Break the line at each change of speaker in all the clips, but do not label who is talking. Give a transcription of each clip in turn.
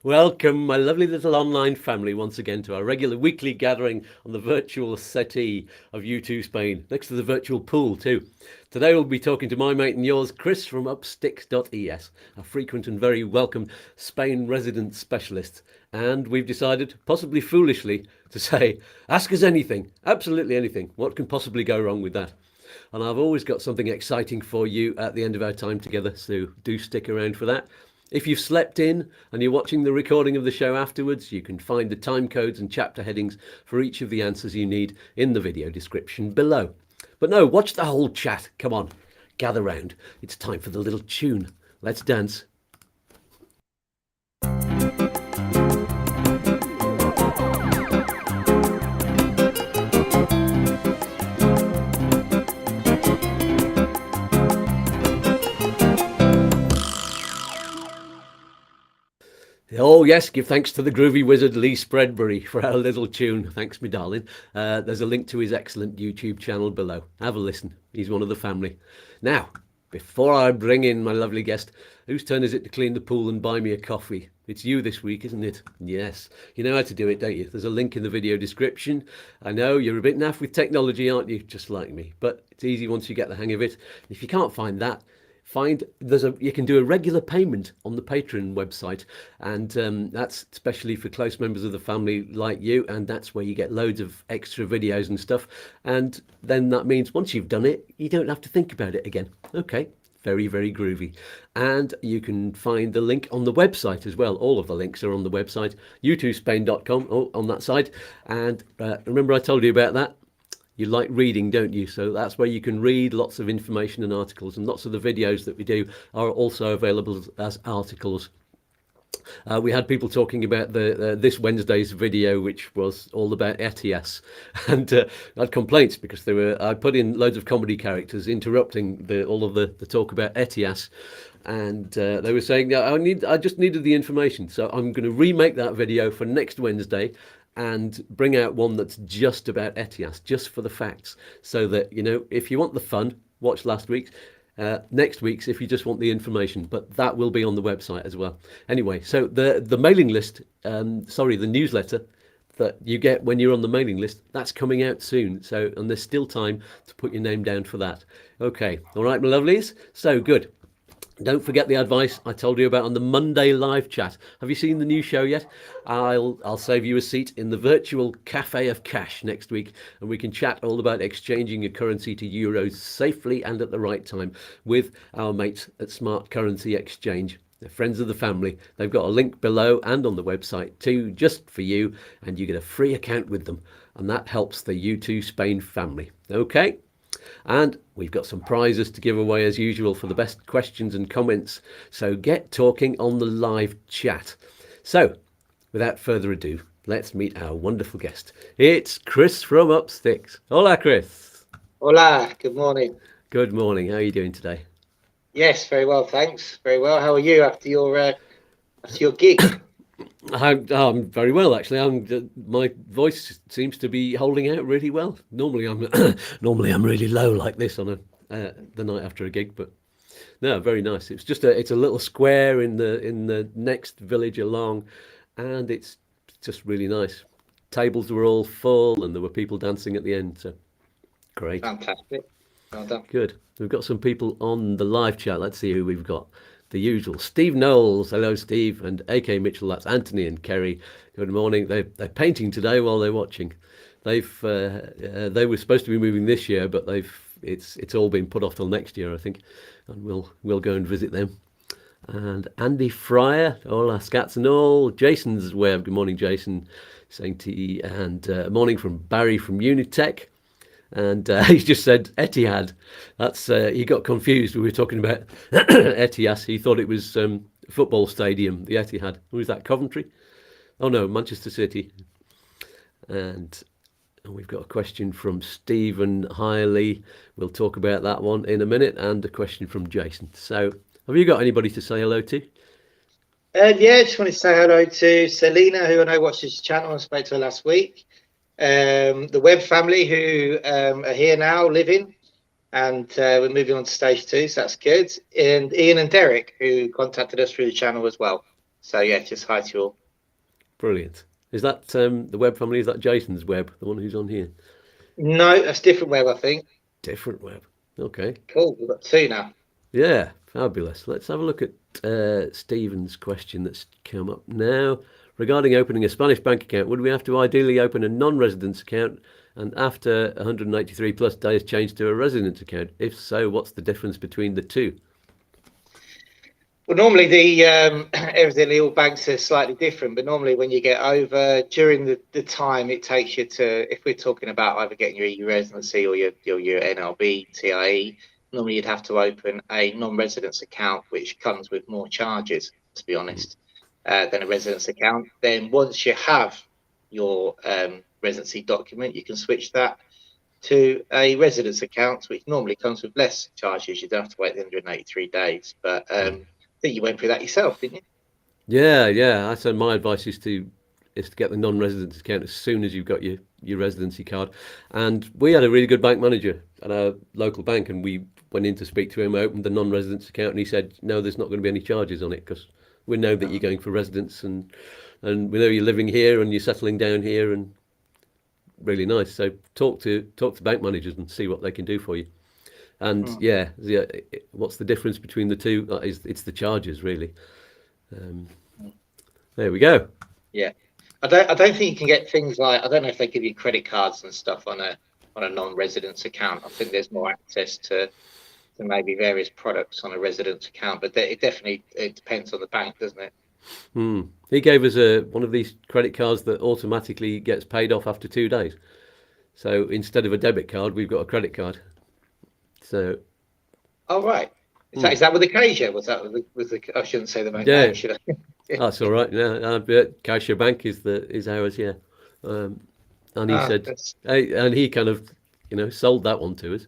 Welcome, my lovely little online family, once again to our regular weekly gathering on the virtual settee of YouTooSpain, next to the virtual pool too. Today we'll be talking to my mate and yours, Chris from Upsticks.es, a frequent and very welcome Spain resident specialist. And we've decided, possibly foolishly, to say, ask us anything, absolutely anything. What can possibly go wrong with that? And I've always got something exciting for you at the end of our time together, so do stick around for that. If you've slept in and you're watching the recording of the show afterwards, you can find the time codes and chapter headings for each of the answers you need in the video description below. But no, watch the whole chat. Come on, gather round. It's time for the little tune. Let's dance. Oh yes, give thanks to the groovy wizard Lee Spreadbury for our little tune. Thanks, me darling. There's a link to his excellent YouTube channel below. Have a listen. He's one of the family. Now, before I bring in my lovely guest, whose turn is it to clean the pool and buy me a coffee? It's you this week, isn't it? Yes. You know how to do it, don't you? There's a link in the video description. I know you're a bit naff with technology, aren't you? Just like me. But it's easy once you get the hang of it. If you can't find that, you can do a regular payment on the Patreon website, and that's especially for close members of the family like you, and that's where you get loads of extra videos and stuff. And then that means once you've done it, you don't have to think about it again. Okay, very, very groovy. And you can find the link on the website as well. All of the links are on the website, YouTooSpain.com, on that side. And remember I told you about that? You like reading, don't you? So that's where you can read lots of information and articles, and lots of the videos that we do are also available as articles. We had people talking about this Wednesday's video, which was all about ETIAS, and I had complaints because I put in loads of comedy characters interrupting all of the talk about ETIAS, and they were saying, yeah, I just needed the information, so I'm going to remake that video for next Wednesday and bring out one that's just about ETIAS, just for the facts, so that, you know, if you want the fun, watch last week's. Next week's if you just want the information, but that will be on the website as well. Anyway, so the mailing list, the newsletter that you get when you're on the mailing list, that's coming out soon. So, and there's still time to put your name down for that. Okay, all right, my lovelies. So good. Don't forget the advice I told you about on the Monday live chat. Have you seen the new show yet? I'll save you a seat in the virtual cafe of cash next week, and we can chat all about exchanging your currency to euros safely and at the right time with our mates at Smart Currency Exchange. They're friends of the family. They've got a link below and on the website too, just for you, and you get a free account with them, and that helps the YouTooSpain family. Okay? And we've got some prizes to give away as usual for the best questions and comments. So get talking on the live chat. So without further ado, let's meet our wonderful guest. It's Chris from Upsticks. Hola, Chris.
Hola, good morning.
Good morning. How are you doing today?
Yes, very well, thanks. Very well. How are you after your gig?
I'm very well, actually. My voice seems to be holding out really well. Normally I'm really low like this on the night after a gig, but no, very nice. It's a little square in the next village along, and it's just really nice. Tables were all full, and there were people dancing at the end. So great.
Fantastic. Well done.
Good. We've got some people on the live chat. Let's see who we've got. The usual. Steve Knowles. Hello, Steve. And AK Mitchell. That's Anthony and Kerry. Good morning. They're painting today while they're watching. They were supposed to be moving this year, but it's all been put off till next year, I think. And we'll go and visit them. And Andy Fryer. Hola, Skatz and all. Jason's web. Good morning, Jason. Saying to you. And morning from Barry from Unitech. And he's just said Etihad. That's he got confused. We were talking about ETIAS. He thought it was football stadium, the Etihad. Who was that? Coventry? Oh no, Manchester City. And we've got a question from Stephen Hiley. We'll talk about that one in a minute. And a question from Jason. So, have you got anybody to say hello to?
Yeah, just wanted to say hello to Selena, who I know watches the channel. I spoke to her last week. The Webb family, who are here now living, and we're moving on to stage 2, so that's good. And Ian and Derek, who contacted us through the channel as well. So yeah, just hi to you all.
Brilliant. Is that the web family? Is that Jason's web, the one who's on here?
No, that's different web, I think.
Different web. Okay.
Cool, we've got two now.
Yeah, fabulous. Let's have a look at Stephen's question that's come up now. Regarding opening a Spanish bank account, would we have to ideally open a non-residence account and after 183 plus days change to a residence account? If so, what's the difference between the two?
Well, normally the evidently all banks are slightly different, but normally when you get over during the time it takes you to, if we're talking about either getting your EU residency or your NLB, TIE, normally you'd have to open a non-residence account, which comes with more charges, to be honest, than a residence account. Then once you have your residency document, you can switch that to a residence account, which normally comes with less charges. You don't have to wait the 183 days, but I think you went through that yourself, didn't you?
Yeah. I said my advice is to get the non-residence account as soon as you've got your residency card. And we had a really good bank manager at our local bank, and we went in to speak to him, opened the non-residence account, and he said, no, there's not going to be any charges on it because we know that you're going for residence and we know you're living here and you're settling down here, and really nice. So talk to bank managers and see what they can do for you. And what's the difference between the two? It's the charges, really. There we go.
Yeah, I don't think you can get things like, I don't know if they give you credit cards and stuff on a non-residence account. I think there's more access to maybe various products on a residence account, but it definitely depends on the bank, doesn't it?
He gave us one of these credit cards that automatically gets paid off after 2 days. So instead of a debit card, we've got a credit card. So,
right. Is that with Acacia? Was that with the? I shouldn't say the bank name, should I?
That's all right. Yeah, Acacia Bank is ours. Yeah, and he said, and he kind of, sold that one to us.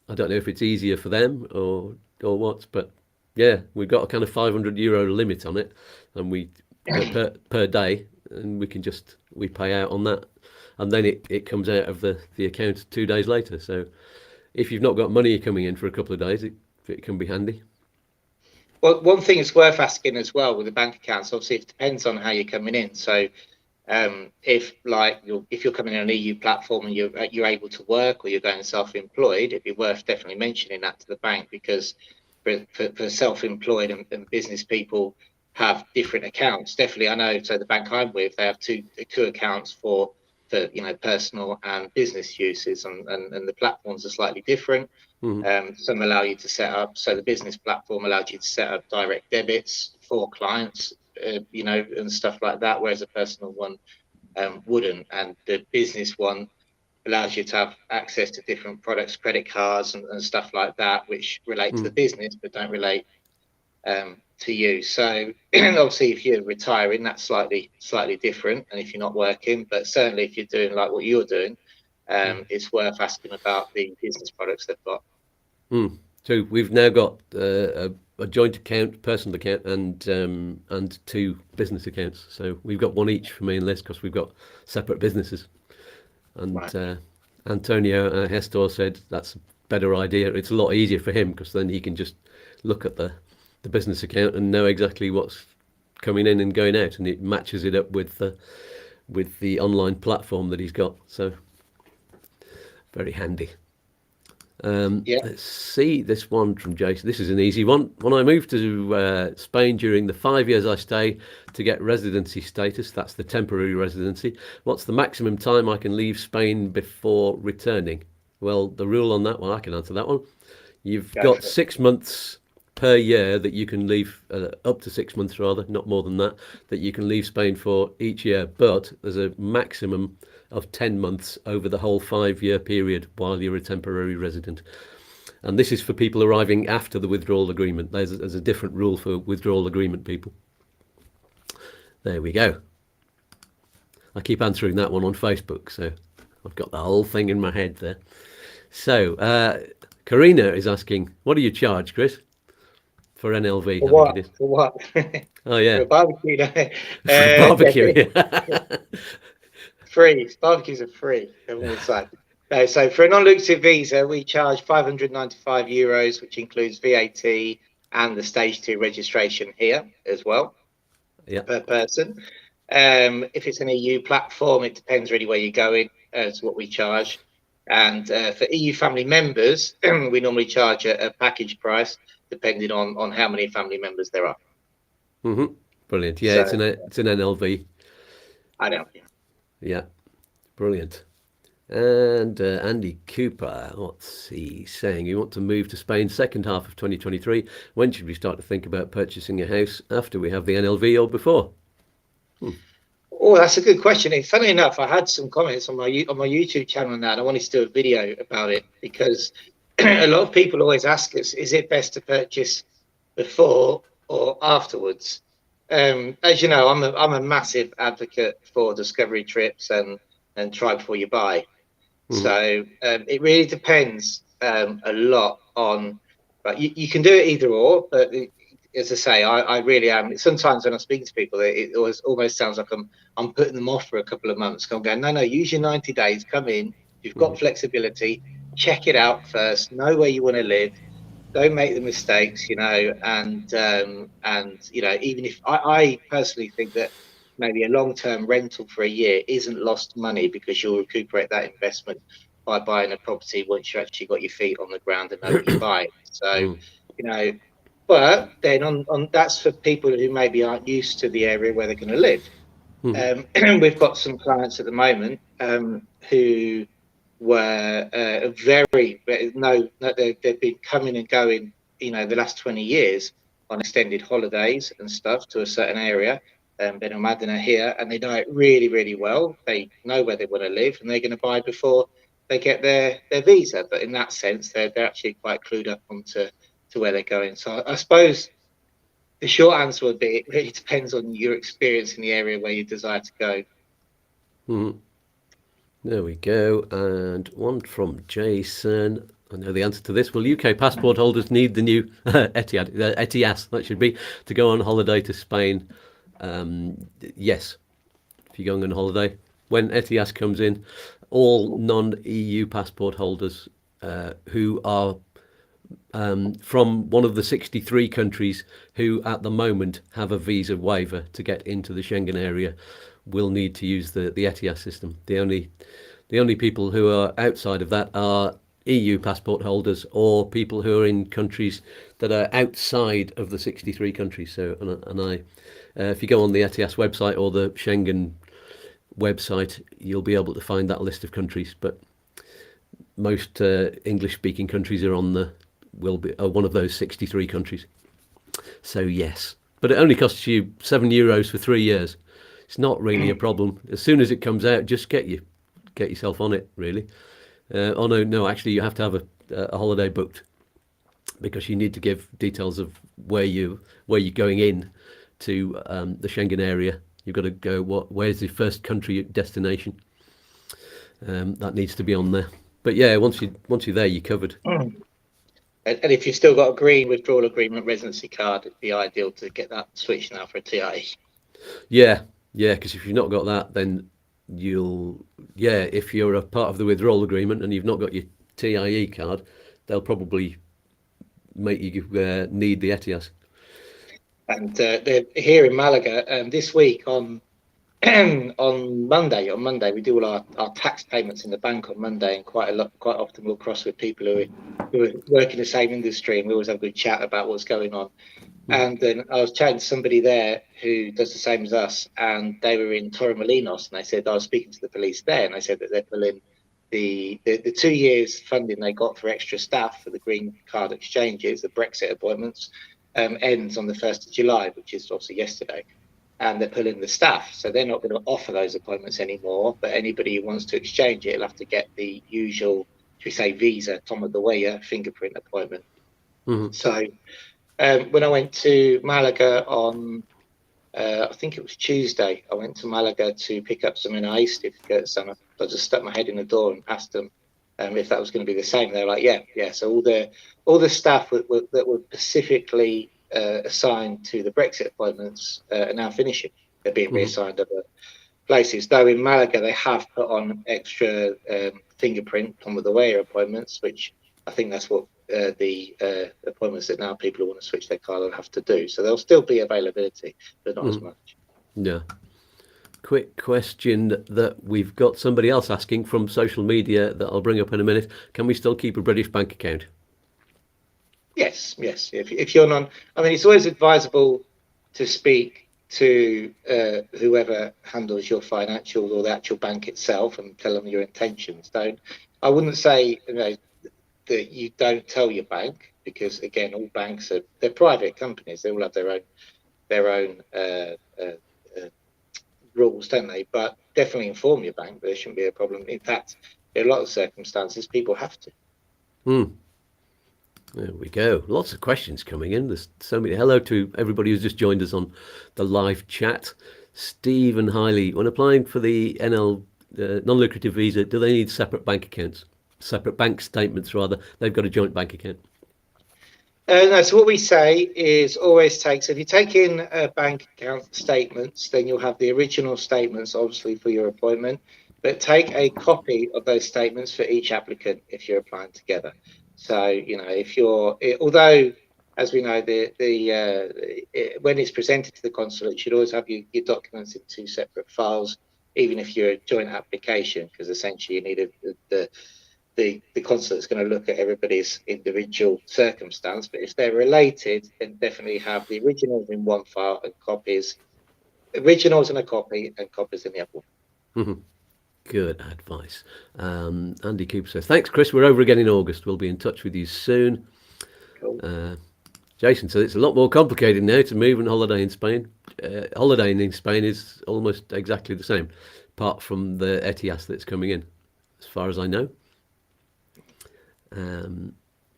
I don't know if it's easier for them or what, but yeah, we've got a kind of €500 limit on it, and we per day, and we pay out on that, and then it comes out of the account 2 days later. So if you've not got money coming in for a couple of days, it can be handy.
Well, one thing it's worth asking as well with the bank accounts, obviously it depends on how you're coming in. So if you're coming in on an EU platform and you're able to work or you're going self-employed, it'd be worth definitely mentioning that to the bank, because for self-employed and business people have different accounts. Definitely, I know. So the bank I'm with, they have two accounts for personal and business uses, and the platforms are slightly different. Some allow you to set up, so the business platform allows you to set up direct debits for clients, and stuff like that, whereas a personal one wouldn't. And the business one allows you to have access to different products, credit cards and stuff like that, which relate to the business but don't relate to you. So obviously if you're retiring, that's slightly different, and if you're not working, but certainly if you're doing like what you're doing, it's worth asking about the business products they've got.
So we've now got a joint account, personal account, and two business accounts. So we've got one each for me and Liz because we've got separate businesses. And Antonio Hestor said that's a better idea. It's a lot easier for him because then he can just look at the business account and know exactly what's coming in and going out, and it matches it up with the online platform that he's got. So very handy. Let's see this one from Jason. This is an easy one. When I moved to Spain during the 5 years I stay to get residency status, that's the temporary residency, what's the maximum time I can leave Spain before returning? Well, the rule on that one, I can answer that one. You've got 6 months per year that you can leave, up to 6 months rather, not more than that you can leave Spain for each year, but there's a maximum of 10 months over the whole 5-year period while you're a temporary resident. And this is for people arriving after the withdrawal agreement. There's a different rule for withdrawal agreement people. There we go. I keep answering that one on Facebook, so I've got the whole thing in my head there. So Karina is asking, what do you charge, Chris, for NLV?
For what?
Oh yeah,
for a barbecue.
For barbecue.
Free. Barbecues are free. No, so for a non-lucrative visa, we charge €595, which includes VAT, and the stage 2 registration here as well, per person. If it's an EU platform, it depends really where you're going as to what we charge. And for EU family members, we normally charge a package price depending on how many family members there are.
Brilliant. Yeah,
So,
it's an NLV.
I know.
Yeah, brilliant. And Andy Cooper, what's he saying? You want to move to Spain second half of 2023. When should we start to think about purchasing a house? After we have the NLV or before?
Oh, that's a good question. And funny enough, I had some comments on my YouTube channel now, and I wanted to do a video about it because a lot of people always ask us, is it best to purchase before or afterwards? As you know, I'm a massive advocate for discovery trips and try before you buy. So it really depends a lot on, but you can do it either or, but as I say, I really am. Sometimes when I'm speaking to people, it almost sounds like I'm putting them off for a couple of months. I'm going, no, use your 90 days, come in, you've got flexibility, check it out first, know where you want to live, don't make the mistakes, and even if I personally think that maybe a long-term rental for a year isn't lost money because you'll recuperate that investment by buying a property once you actually got your feet on the ground and know what you're buying. So, but then on that's for people who maybe aren't used to the area where they're going to live. We've got some clients at the moment who were they've been coming and going, the last 20 years on extended holidays and stuff to a certain area. Ben and Madden are here, and they know it really, really well. They know where they want to live, and they're going to buy before they get their visa. But in that sense, they're actually quite clued up onto where they're going. So I suppose the short answer would be it really depends on your experience in the area where you desire to go.
There we go. And one from Jason. I know the answer to this. Will UK passport holders need the new ETIAS, that should be, to go on holiday to Spain? Yes. If you're going on holiday, when ETIAS comes in, all non-EU passport holders who are from one of the 63 countries who at the moment have a visa waiver to get into the Schengen area will need to use the ETIAS system. The only people who are outside of that are EU passport holders or people who are in countries that are outside of the 63 countries. So, if you go on the ETIAS website or the Schengen website, you'll be able to find that list of countries. But most English-speaking countries are one of those 63 countries. So yes, but it only costs you €7 for 3 years. It's not really a problem. As soon as it comes out, just get yourself on it, really. No, actually, you have to have a holiday booked because you need to give details of where you're going in to the Schengen area. You've got to go. Where's the first country destination? That needs to be on there. But yeah, once you're there, you're covered.
And if you've still got a green withdrawal agreement residency card, it'd be ideal to get that switched now for a TIE.
Yeah, because if you've not got that, then if you're a part of the withdrawal agreement and you've not got your TIE card, they'll probably make you need the ETIAS. And
they're here in Malaga this week on Monday. On Monday, we do all our tax payments in the bank on Monday, and quite often we'll cross with people who work in the same industry, and we always have a good chat about what's going on. And then I was chatting to somebody there who does the same as us, and they were in Torremolinos, and they said I was speaking to the police there, and they said that they're pulling the 2 years funding they got for extra staff for the green card exchanges, the Brexit appointments, ends on the 1st of July, which is obviously yesterday. And they're pulling the staff, so they're not going to offer those appointments anymore. But anybody who wants to exchange it will have to get the usual, should we say, visa, Tom of the Way, fingerprint appointment. So when I went to Malaga on, I think it was Tuesday, I went to Malaga to pick up some NI certificates, and I just stuck my head in the door and asked them if that was going to be the same. They were like, yeah. So all the staff that were specifically assigned to the Brexit appointments are now finishing. They're being reassigned other places. Though in Malaga they have put on extra fingerprint Tom of the Way appointments, which I think that's what the appointments that now people who want to switch their card will have to do. So there'll still be availability, but not as much.
Yeah. Quick question that we've got somebody else asking from social media that I'll bring up in a minute. Can we still keep a British bank account?
Yes. If you're non, I mean, it's always advisable to speak to whoever handles your financials or the actual bank itself and tell them your intentions. I wouldn't say that you don't tell your bank, because again, all banks they're private companies. They all have their own rules, don't they? But definitely inform your bank. There shouldn't be a problem. In fact, in a lot of circumstances, people have to.
There we go. Lots of questions coming in. There's so many. Hello to everybody who's just joined us on the live chat. Stephen Hiley, when applying for the NL non-lucrative visa, do they need separate bank accounts? Separate bank statements, rather. They've got a joint bank account.
No, so what we say is always take, so if you take in bank account statements, then you'll have the original statements, obviously, for your appointment, but take a copy of those statements for each applicant if you're applying together. So, if you're, although, as we know, when it's presented to the consulate, you should always have your documents in two separate files, even if you're a joint application, because essentially you need the consulate's going to look at everybody's individual circumstance. But if they're related, then definitely have the originals in one file and copies, originals in a copy and copies in the other one.
Mm-hmm. Good advice. Andy Cooper says, thanks, Chris. We're over again in August. We'll be in touch with you soon. Cool. Jason says it's a lot more complicated now to move and holiday in Spain. Holidaying in Spain is almost exactly the same, apart from the ETIAS that's coming in, as far as I know.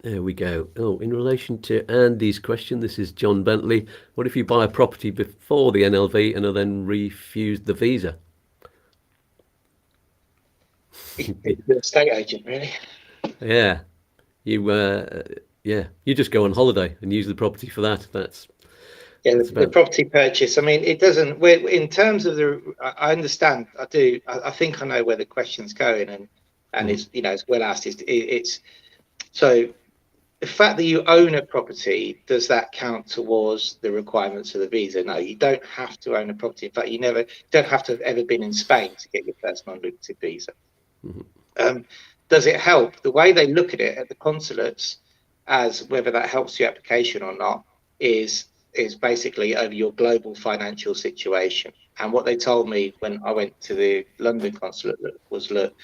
There we go. Oh, in relation to Andy's question, this is John Bentley. What if you buy a property before the NLV and are then refused the visa?
You're a estate agent, really.
Yeah, you just go on holiday and use the property for that. That's
the property purchase. I mean, it doesn't. In terms of I understand. I do. I think I know where the question's going, and it's it's well asked. It's so the fact that you own a property, does that count towards the requirements of the visa? No, you don't have to own a property. In fact, you don't have to have ever been in Spain to get your first non-lucrative visa. Mm-hmm. Does it help? The way they look at it at the consulates, as whether that helps your application or not, is basically over your global financial situation. And what they told me when I went to the London consulate was, look,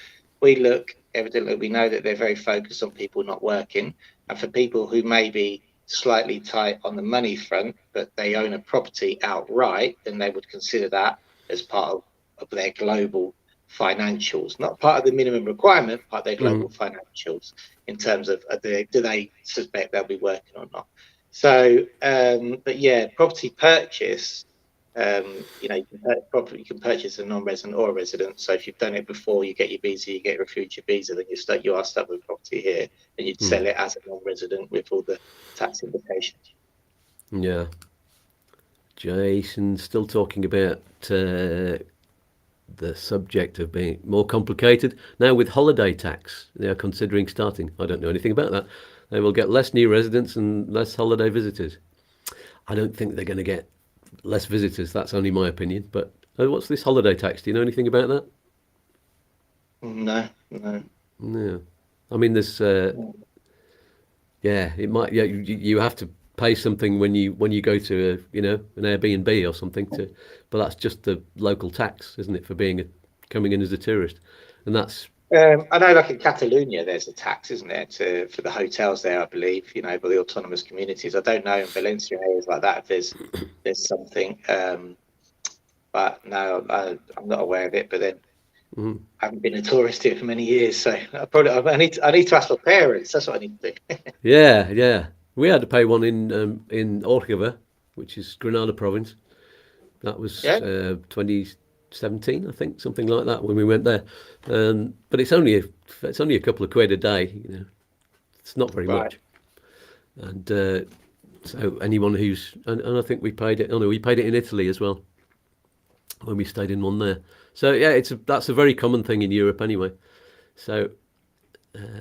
evidently we know that they're very focused on people not working, and for people who may be slightly tight on the money front, but they own a property outright, then they would consider that as part of their global financials, not part of the minimum requirement, part of their global financials, in terms of do they suspect they'll be working or not. So, but yeah, property purchase, you can purchase a non-resident or a resident. So if you've done it before, you get your visa, you get your future visa, then you are stuck with property here, and you'd sell it as a non-resident with all the tax implications.
Yeah. Jason, still talking about the subject of being more complicated. Now with holiday tax, they are considering starting. I don't know anything about that. They will get less new residents and less holiday visitors. I don't think they're going to get less visitors. That's only my opinion. But what's this holiday tax? Do you know anything about that?
No.
I mean, there's it might. Yeah, you have to pay something when you go to an Airbnb or something but that's just the local tax, isn't it, for coming in as a tourist? And that's
I know, like in Catalonia, there's a tax, isn't there, for the hotels there, I believe, by the autonomous communities. I don't know in Valencia areas like that if there's something, but no, I'm not aware of it. But then I haven't been a tourist here for many years, so I need to ask my parents. That's what I need to do.
Yeah. We had to pay one in Orchiva, which is Granada province. That was 2017, I think, something like that, when we went there. But it's only a couple of quid a day. It's not very much. And so anyone who's and I think we paid it. Oh no, we paid it in Italy as well when we stayed in one there. So yeah, that's a very common thing in Europe anyway. So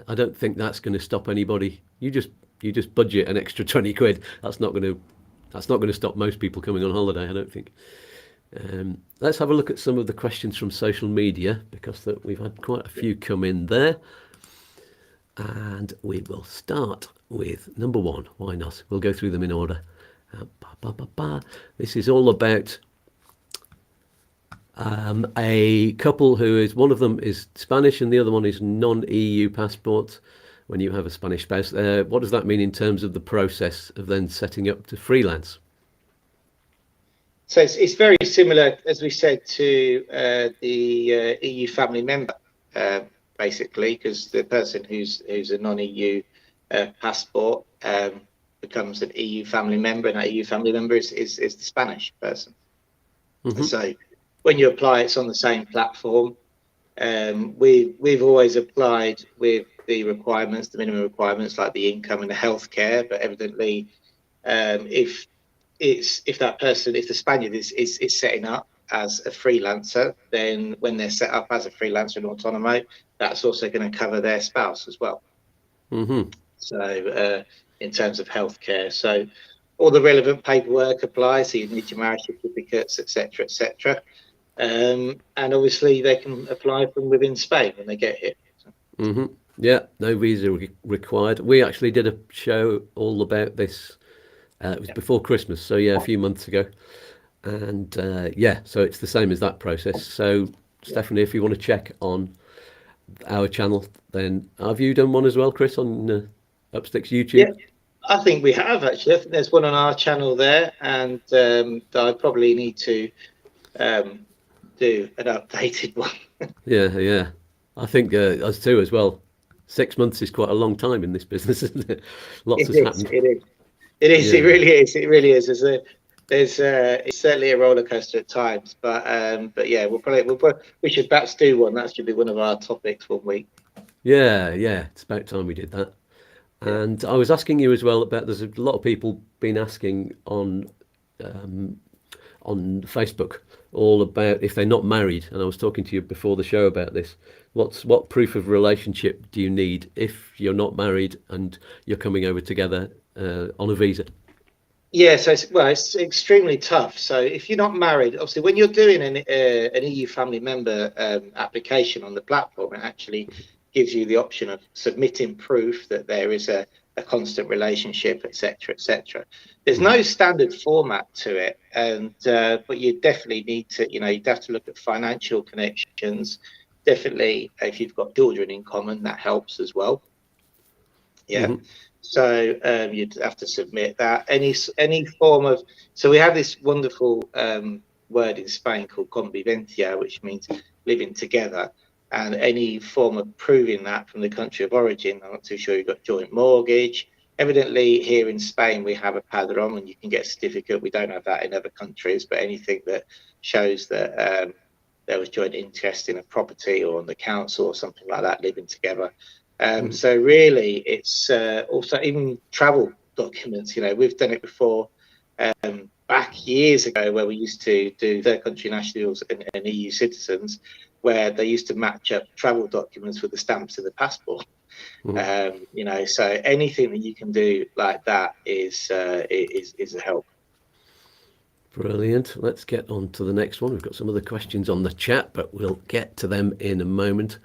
I don't think that's going to stop anybody. You just budget an extra 20 quid. That's not going to stop most people coming on holiday, I don't think. Let's have a look at some of the questions from social media, because we've had quite a few come in there. And we will start with number one. Why not? We'll go through them in order. This is all about a couple one of them is Spanish and the other one is non-EU passport. When you have a Spanish spouse, what does that mean in terms of the process of then setting up to freelance?
So it's very similar, as we said, to the EU family member, basically, because the person who's a non-EU passport becomes an EU family member, and that EU family member is the Spanish person. Mm-hmm. So when you apply, it's on the same platform. We've always applied with the requirements, the minimum requirements, like the income and the healthcare, but evidently, if the Spaniard is setting up as a freelancer, then when they're set up as a freelancer in autonomo, that's also going to cover their spouse as well. Mm-hmm. So in terms of healthcare, so all the relevant paperwork applies. So you need your marriage certificates, etc., etc. And obviously they can apply from within Spain when they get here. So.
Mm-hmm. Yeah, no visa required. We actually did a show all about this. It was before Christmas, so yeah, a few months ago. And so it's the same as that process. So Stephanie, if you want to check on our channel, then have you done one as well, Chris, on Upsticks YouTube?
Yeah, I think we have actually. I think there's one on our channel there, and I probably need to do an updated one.
Yeah. I think us too as well. 6 months is quite a long time in this business, isn't it? Lots has happened.
It is. Yeah. It really is. It's certainly a roller coaster at times, but yeah, we should perhaps do one. That should be one of our topics one week.
Yeah. It's about time we did that. And I was asking you as well about. There's a lot of people been asking on Facebook all about if they're not married, and I was talking to you before the show about this. What proof of relationship do you need if you're not married and you're coming over together on a visa?
Yeah, so it's extremely tough. So if you're not married, obviously, when you're doing an EU family member application on the platform, it actually gives you the option of submitting proof that there is a constant relationship, etc., etc. There's no standard format to it, and but you definitely need to, you'd have to look at financial connections. Definitely, if you've got children in common, that helps as well. Yeah. Mm-hmm. So you'd have to submit that. Any form of. So we have this wonderful word in Spain called convivencia, which means living together. And any form of proving that from the country of origin, I'm not too sure you've got joint mortgage. Evidently, here in Spain, we have a padrón and you can get a certificate. We don't have that in other countries, but anything that shows that there was joint interest in a property or on the council or something like that, living together. So really, it's also even travel documents. We've done it before back years ago, where we used to do third country nationals and EU citizens, where they used to match up travel documents with the stamps of the passport. Mm-hmm. So anything that you can do like that is a help.
Brilliant. Let's get on to the next one. We've got some other questions on the chat, but we'll get to them in a moment.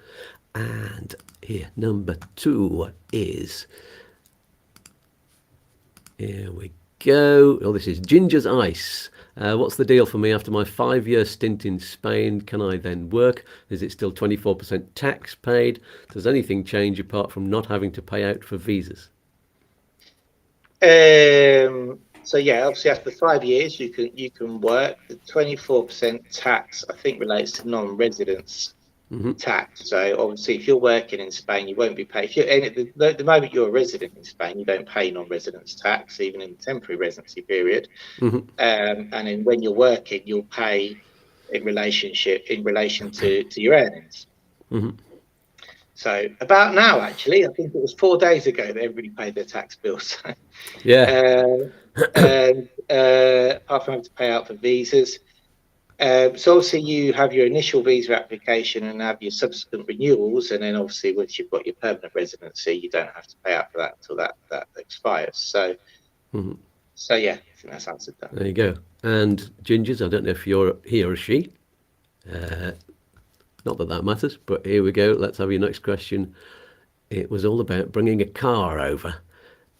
And here, number 2 is, here we go. Oh, this is Ginger's Ice. What's the deal for me after my 5-year stint in Spain? Can I then work? Is it still 24% tax paid? Does anything change apart from not having to pay out for visas?
So yeah, obviously after 5 years you can work. The 24% tax, I think, relates to non-residents. Mm-hmm. Tax. So obviously, if you're working in Spain, you won't be paid. The moment you're a resident in Spain, you don't pay non-residence tax, even in the temporary residency period. Mm-hmm. And then when you're working, you'll pay in relation to your earnings. Mm-hmm. So about now, actually, I think it was 4 days ago that everybody paid their tax bills. Yeah. Apart from having to pay out for visas. So obviously you have your initial visa application and have your subsequent renewals, and then obviously once you've got your permanent residency, you don't have to pay out for that until that expires. So,
Mhm.
so yeah, I think that's answered that.
There you go. And Gingers, I don't know if you're he or she. Uh, Not that that matters, but here we go. Let's have your next question. It was all about bringing a car over.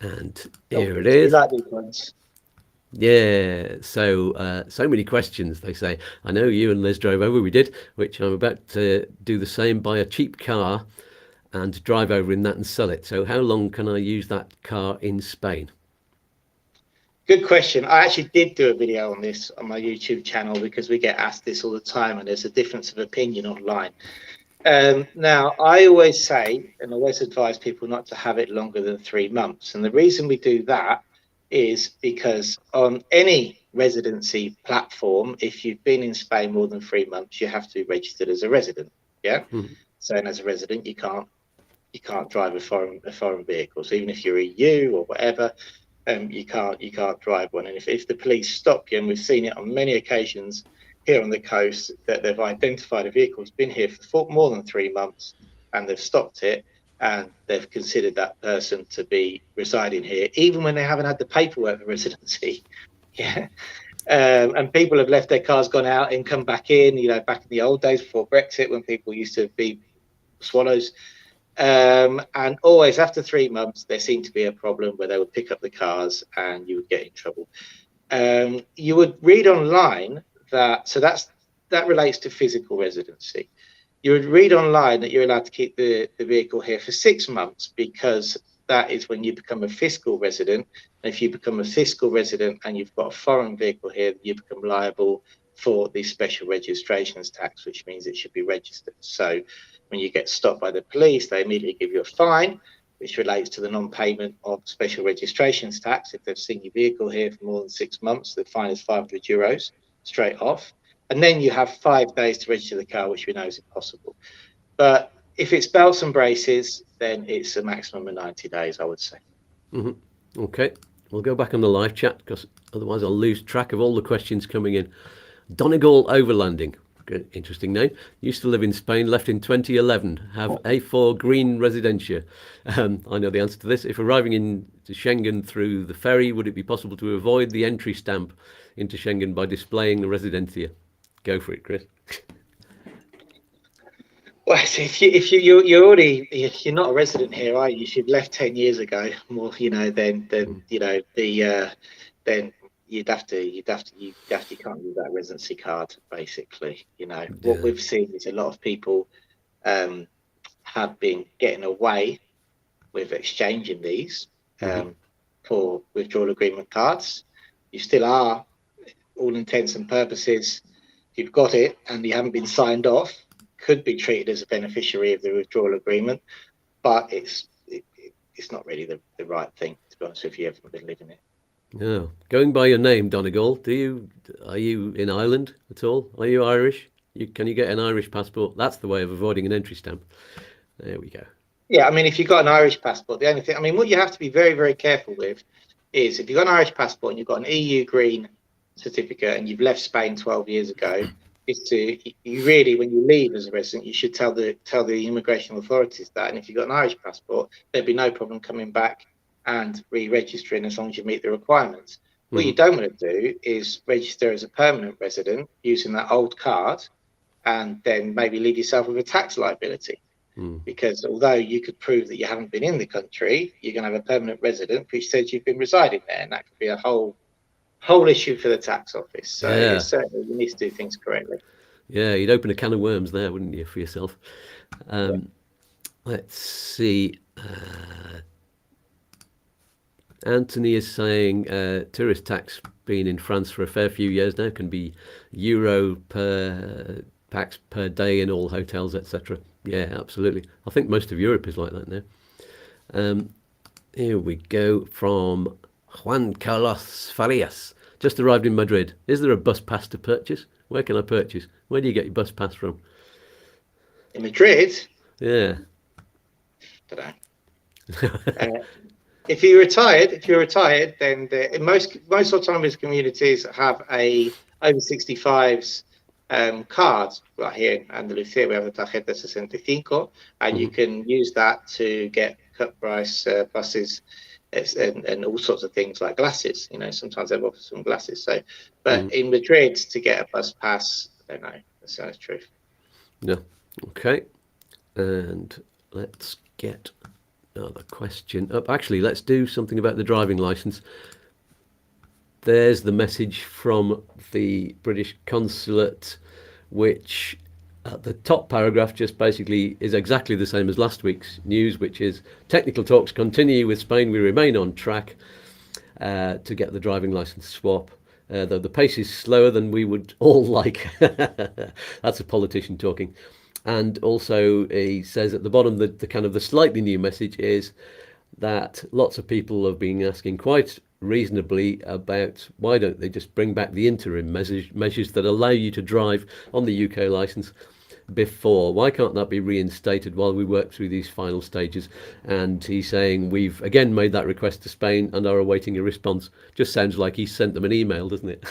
And here it
We
is.
like these ones.
Yeah, so many questions, they say. I know you and Liz drove over, we did, which I'm about to do the same, buy a cheap car and drive over in that and sell it. So how long can I use that car in Spain?
Good question. I actually did do a video on this on my YouTube channel because we get asked this all the time, and there's a difference of opinion online. Now, I always say and always advise people not to have it longer than 3 months. And the reason we do that is because on any residency platform, if you've been in Spain more than 3 months, you have to be registered as a resident. Yeah. So, and as a resident, you can't drive a foreign vehicle. So even if you're EU or whatever, you can't drive one. And if the police stop you, and we've seen it on many occasions here on the coast, that they've identified a vehicle that's been here for more than 3 months, and they've stopped it, and they've considered that person to be residing here, even when they haven't had the paperwork for residency. Yeah. And people have left their cars, gone out and come back in, back in the old days before Brexit, when people used to be swallows. And always after 3 months, there seemed to be a problem where they would pick up the cars and you would get in trouble. You would read online that relates to physical residency. You would read online that you're allowed to keep the vehicle here for 6 months, because that is when you become a fiscal resident. And if you become a fiscal resident and you've got a foreign vehicle here, you become liable for the special registrations tax, which means it should be registered. So when you get stopped by the police, they immediately give you a fine, which relates to the non-payment of special registrations tax. If they've seen your vehicle here for more than 6 months, the fine is €500 straight off. And then you have 5 days to register the car, which we know is impossible. But if it's belts and braces, then it's a maximum of 90 days, I would say.
Okay, we'll go back on the live chat because otherwise I'll lose track of all the questions coming in. Donegal Overlanding, good, interesting name. Used to live in Spain, left in 2011. Have A4 green Residencia. I know the answer to this. If arriving into Schengen through the ferry, would it be possible to avoid the entry stamp into Schengen by displaying the Residencia? Go for it, Chris.
Well, you're already, you're not a resident here, are you? If you've left 10 years ago, more, then you'd have to you can't use that residency card, basically. What we've seen is a lot of people have been getting away with exchanging these for withdrawal agreement cards. You still are, all intents and purposes, if you've got it and you haven't been signed off, could be treated as a beneficiary of the withdrawal agreement, but it's not really the right thing, to be honest with you. You haven't been living it.
Yeah. Going by your name, Donegal, are you in Ireland at all? Are you Irish? Can you get an Irish passport? That's the way of avoiding an entry stamp. There we go.
Yeah, I mean, if you've got an Irish passport, the only thing, what you have to be very, very careful with is if you've got an Irish passport and you've got an EU green certificate and you've left Spain 12 years ago, is you really, when you leave as a resident, you should tell the immigration authorities that. And if you've got an Irish passport, there'd be no problem coming back and re-registering as long as you meet the requirements. What you don't want to do is register as a permanent resident using that old card and then maybe leave yourself with a tax liability. Because although you could prove that you haven't been in the country, you're going to have a permanent resident which says you've been residing there, and that could be a whole issue for the tax office. So certainly you need to do things correctly.
Yeah, you'd open a can of worms there, wouldn't you, for yourself? Let's see. Anthony is saying tourist tax being in France for a fair few years now can be euro per pax per day in all hotels, etc. Yeah, absolutely. I think most of Europe is like that now. Here we go from Juan Carlos Farias. Just arrived in Madrid. Is there a bus pass to purchase? Where can I purchase? Where do you get your bus pass from?
In Madrid?
Yeah.
Don't know. If you're retired, then most autonomous communities have a over 65s cards. Right here in Andalusia, we have the Tarjeta 65, and you can use that to get cut price buses and all sorts of things like glasses. You know, sometimes they offer some glasses. So, but in Madrid, to get a bus pass, I don't know. That's the truth.
Yeah. Okay. And let's get another question up. Actually, let's do something about the driving license. There's the message from the British consulate, which at the top paragraph just basically is exactly the same as last week's news, which is technical talks continue with Spain. We remain on track to get the driving license swap. Though the pace is slower than we would all like. That's a politician talking. And also he says at the bottom that the kind of the slightly new message is that lots of people have been asking quite reasonably about why don't they just bring back the interim measures that allow you to drive on the UK license before. Why can't that be reinstated while we work through these final stages? And he's saying we've again made that request to Spain and are awaiting a response. Just sounds like he sent them an email, doesn't it?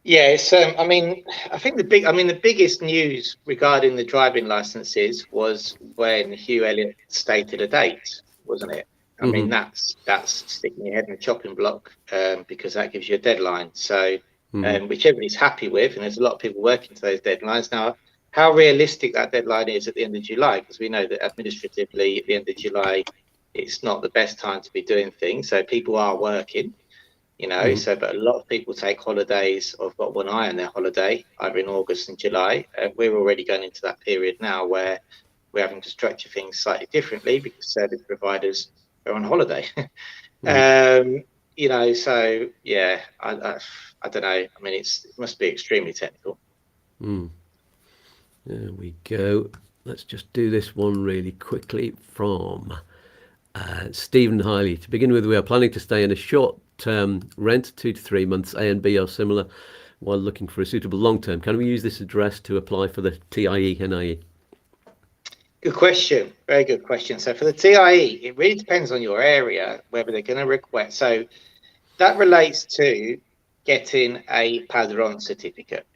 Yeah, it's, I mean, I think the biggest news regarding the driving licenses was when Hugh Elliott stated a date, wasn't it? I mean, that's sticking your head in the chopping block, because that gives you a deadline. So, which everybody's happy with, and there's a lot of people working to those deadlines. Now, how realistic that deadline is at the end of July, because we know that administratively at the end of July, it's not the best time to be doing things. So people are working. You know, so but a lot of people take holidays or have got one eye on their holiday, either in August and July. We're already going into that period now where we're having to structure things slightly differently because service providers are on holiday. You know, so yeah, I don't know. I mean, it must be extremely technical.
There we go. Let's just do this one really quickly from Stephen Hiley. To begin with, we are planning to stay in a short-term rent, 2 to 3 months. A and B are similar, while looking for a suitable long-term. Can we use this address to apply for the TIE NIE?
Good question. Very good question. So for the TIE, it really depends on your area whether they're going to request. So that relates to getting a Padron certificate,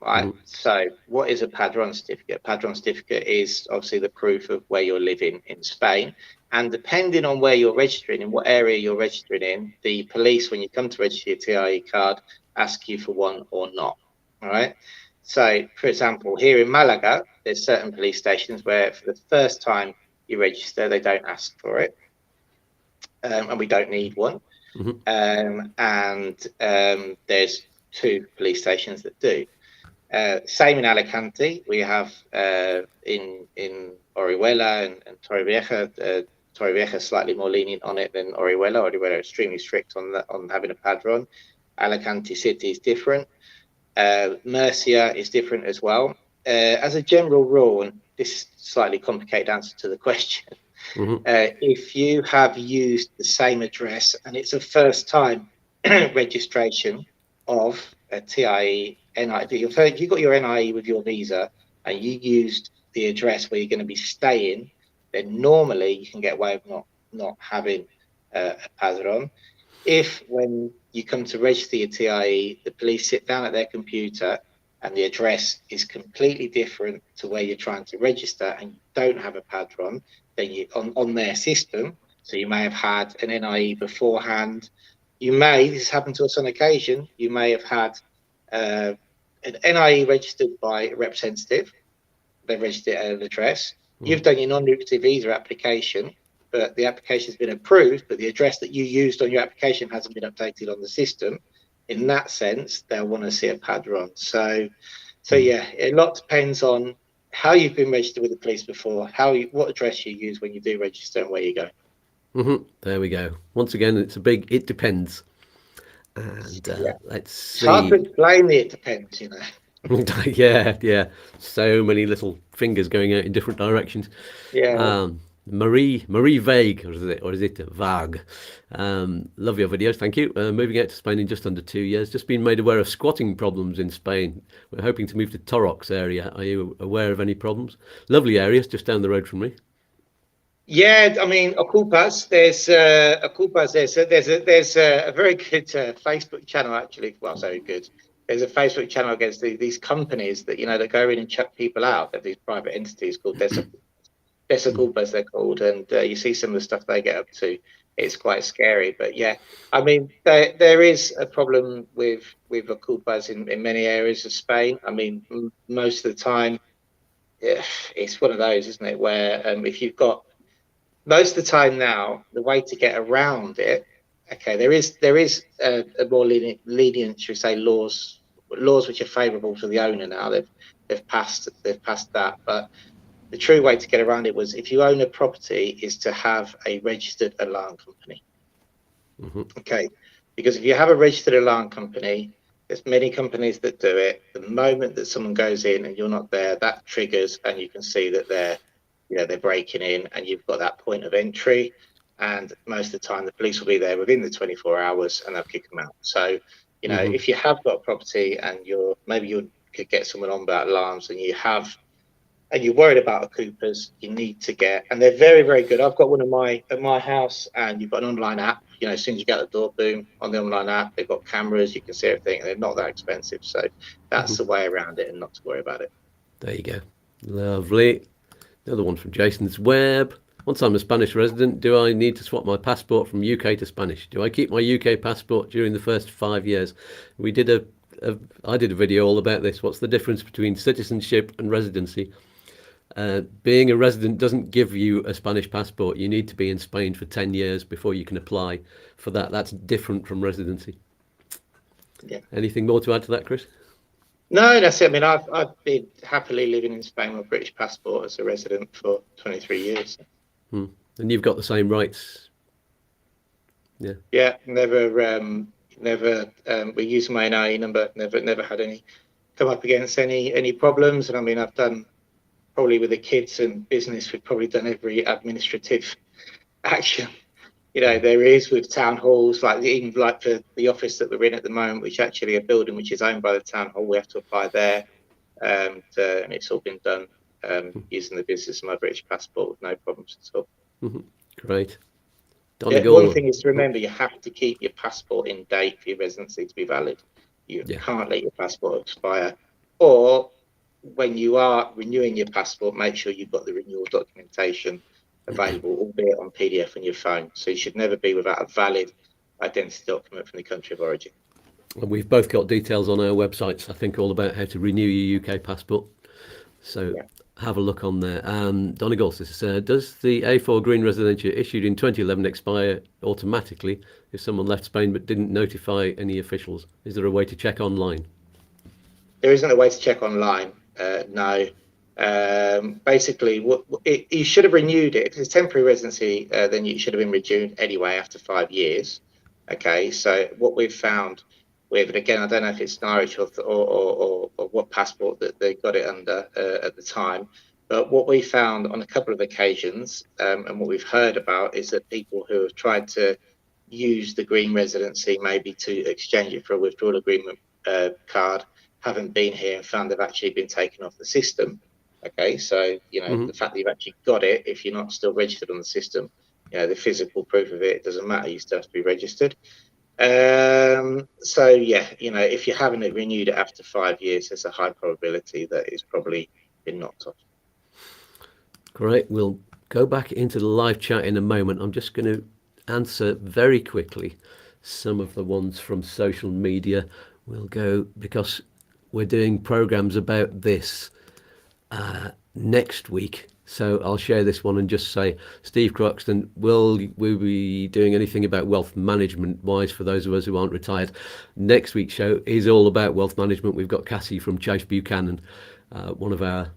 right? So what is a Padron certificate? Padron certificate is obviously the proof of where you're living in Spain. And depending on where you're registering, in what area you're registering in, the police, when you come to register your TIE card, ask you for one or not. All right. So, for example, here in Malaga, there's certain police stations where for the first time you register, they don't ask for it. And we don't need one. There's 2 police stations that do. Same in Alicante. We have in Orihuela and Torrevieja. Torrevieja is slightly more lenient on it than Orihuela. Orihuela is extremely strict on having a padron. Alicante City is different. Murcia is different as well. As a general rule, and this is a slightly complicated answer to the question, if you have used the same address and it's a first time registration of a TIE NIE, if you got your NIE with your visa and you used the address where you're going to be staying, then normally you can get away with not having a padron. If when you come to register your TIE, the police sit down at their computer and the address is completely different to where you're trying to register and you don't have a padron, then you on their system, so you may have had an NIE beforehand. This has happened to us on occasion, you may have had an NIE registered by a representative. They registered at an address. You've done your non-lucrative visa application, but the application has been approved, but the address that you used on your application hasn't been updated on the system. In that sense, they'll want to see a padron. So yeah, a lot depends on how you've been registered with the police before, what address you use when you do register and where you go.
There we go. Once again, it's a big it depends. And let's see.
It's hard to explain it depends, you know.
yeah. So many little fingers going out in different directions.
Yeah.
Marie Vague, or is it Vague? Love your videos, thank you. Moving out to Spain in just under 2 years. Just been made aware of squatting problems in Spain. We're hoping to move to Torrox area. Are you aware of any problems? Lovely areas, just down the road from me.
Yeah, I mean, Ocupas. There's Ocupas. There's a very good Facebook channel actually. Well, very good. there's a Facebook channel against these companies that, that go in and chuck people out. They're these private entities called Desaculpas, they're called, and you see some of the stuff they get up to. It's quite scary. But yeah, I mean, there is a problem with Ocupas in many areas of Spain. I mean, most of the time, it's one of those, isn't it, where if you've got, most of the time now, the way to get around it, okay, there is a more lenient, should we say, laws which are favourable to the owner now. They've passed that, but the true way to get around it was, if you own a property, is to have a registered alarm company. Okay, because if you have a registered alarm company, there's many companies that do it. The moment that someone goes in and you're not there, that triggers, and you can see that they're breaking in, and you've got that point of entry. And most of the time, the police will be there within the 24 hours, and they'll kick them out. So, if you have got a property and maybe you could get someone on about alarms, and you're worried about Ocupas, you need to get, and they're very, very good. I've got one at my house, and you've got an online app. As soon as you get the door, boom, on the online app, they've got cameras, you can see everything, and they're not that expensive. So that's the way around it, and not to worry about it.
There you go. Lovely. Another one from Jason's Web. Once I'm a Spanish resident, do I need to swap my passport from UK to Spanish? Do I keep my UK passport during the first 5 years? I did a video all about this. What's the difference between citizenship and residency? Being a resident doesn't give you a Spanish passport. You need to be in Spain for 10 years before you can apply for that. That's different from residency.
Yeah.
Anything more to add to that, Chris?
No, that's it. I mean, I've been happily living in Spain with a British passport as a resident for 23 years.
And you've got the same rights. Yeah.
Yeah, never. We use my NIE number. Never had any come up against any problems. And I mean, I've done, probably with the kids and business, we've probably done every administrative action there is with town halls, even for the office that we're in at the moment, which actually a building which is owned by the town hall. We have to apply there, and it's all been done using the business of my British passport with no problems at all.
Great.
One thing is to remember, you have to keep your passport in date for your residency to be valid. You can't let your passport expire. Or when you are renewing your passport, make sure you've got the renewal documentation available, albeit on PDF on your phone. So you should never be without a valid identity document from the country of origin.
And we've both got details on our websites, I think, all about how to renew your UK passport. So have a look on there. Donegal says, does the A4 Green Residencia issued in 2011 expire automatically if someone left Spain but didn't notify any officials? Is there a way to check online?
There isn't a way to check online, no. Basically, you should have renewed it. If it's temporary residency, then you should have been renewed anyway after 5 years. Okay, so what we've found with, and again, I don't know if it's an Irish or what passport that they got it under at the time, but what we found on a couple of occasions, and what we've heard about, is that people who have tried to use the green residency maybe to exchange it for a withdrawal agreement card haven't been here and found they've actually been taken off the system. Okay, so the fact that you've actually got it, if you're not still registered on the system, the physical proof of it doesn't matter. You still have to be registered. So yeah, if you haven't renewed it after 5 years, there's a high probability that it's probably been knocked off.
Great. We'll go back into the live chat in a moment. I'm just going to answer very quickly some of the ones from social media. We'll go, because we're doing programs about this next week. So I'll share this one and just say, Steve Croxton, will we be doing anything about wealth management wise for those of us who aren't retired? Next week's show is all about wealth management. We've got Cassie from Chase Buchanan, one of our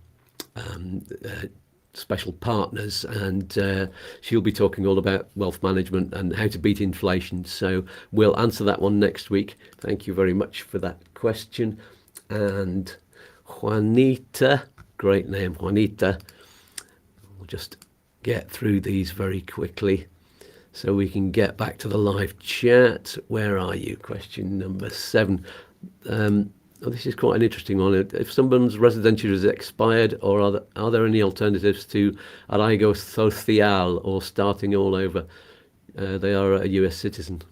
special partners, and she'll be talking all about wealth management and how to beat inflation. So we'll answer that one next week. Thank you very much for that question. And Juanita, great name, Juanita. We'll just get through these very quickly so we can get back to the live chat. Where are you? Question number 7. This is quite an interesting one. If someone's residency is expired, or are there any alternatives to arraigo social or starting all over? They are a US citizen.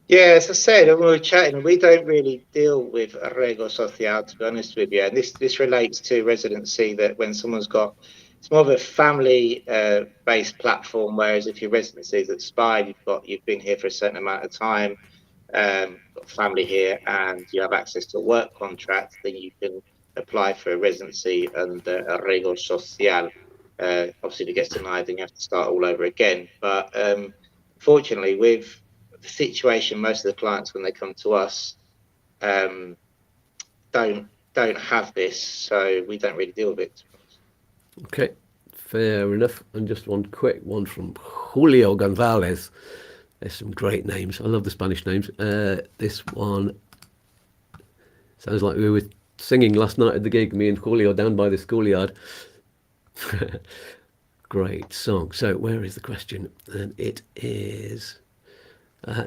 Yeah, as I said, when we were chatting, we don't really deal with arreglo social, to be honest with you. And this relates to residency, that when someone's got, it's more of a family based platform, whereas if your residency is expired, you've been here for a certain amount of time, got family here, and you have access to a work contract, then you can apply for a residency under arreglo social. Obviously, if it gets denied, then you have to start all over again. But fortunately, with the situation, most of the clients when they come to us um, don't have this, so we don't really deal with it.
Okay, fair enough. And just one quick one from Julio Gonzalez. There's some great names. I love the Spanish names. This one sounds like we were singing last night at the gig, me and Julio down by the schoolyard. Great song. So where is the question? And it is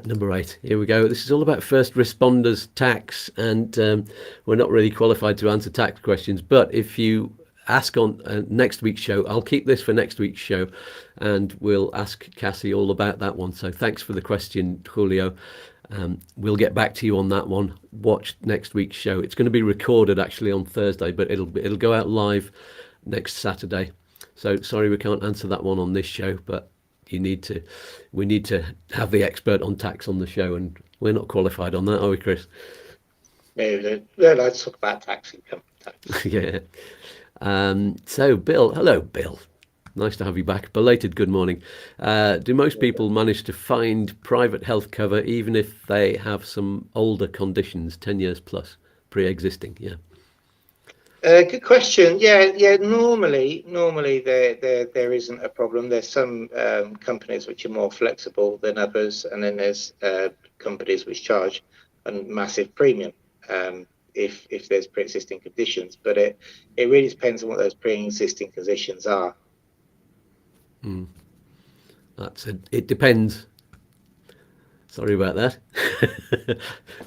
number 8. Here we go. This is all about first responders tax, and we're not really qualified to answer tax questions, but if you ask on next week's show, I'll keep this for next week's show, and we'll ask Cassie all about that one. So thanks for the question, Julio. We'll get back to you on that one. Watch next week's show. It's going to be recorded actually on Thursday, but it'll go out live next Saturday. So sorry we can't answer that one on this show, but we need to have the expert on tax on the show, and we're not qualified on that, are we, Chris?
No, let's talk about tax income tax.
Yeah. So Bill, hello Bill, nice to have you back. Belated good morning. Do most people manage to find private health cover even if they have some older conditions, 10 years plus pre-existing? Yeah.
Good question. Yeah. Normally there isn't a problem. There's some companies which are more flexible than others, and then there's companies which charge a massive premium if there's pre-existing conditions. But it really depends on what those pre-existing conditions are.
It depends. Sorry about that.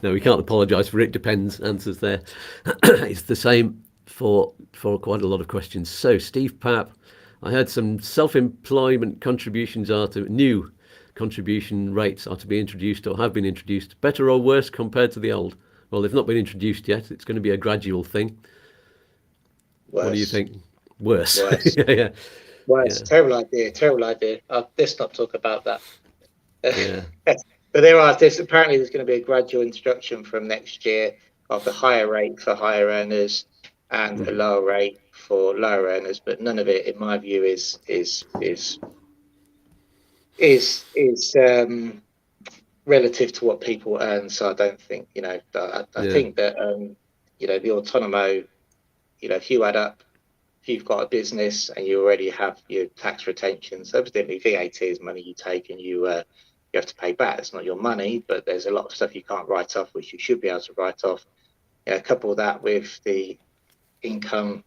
No, we can't apologise for it depends answers there. It's the same for quite a lot of questions. So Steve Papp, I heard some self-employment new contribution rates are to be introduced or have been introduced. Better or worse compared to the old? Well, they've not been introduced yet. It's going to be a gradual thing.
Worse.
What do you think? Worse.
Worse.
Yeah.
Worse. Yeah. Terrible idea. Let's not talk about that.
Yeah.
But apparently there's going to be a gradual introduction from next year of the higher rate for higher earners and a lower rate for lower earners, but none of it, in my view, is relative to what people earn. So I don't think, I think that the autonomo, if you add up, if you've got a business and you already have your tax retention, so evidently VAT is money you take and you have to pay back. It's not your money, but there's a lot of stuff you can't write off, which you should be able to write off. Couple that with the income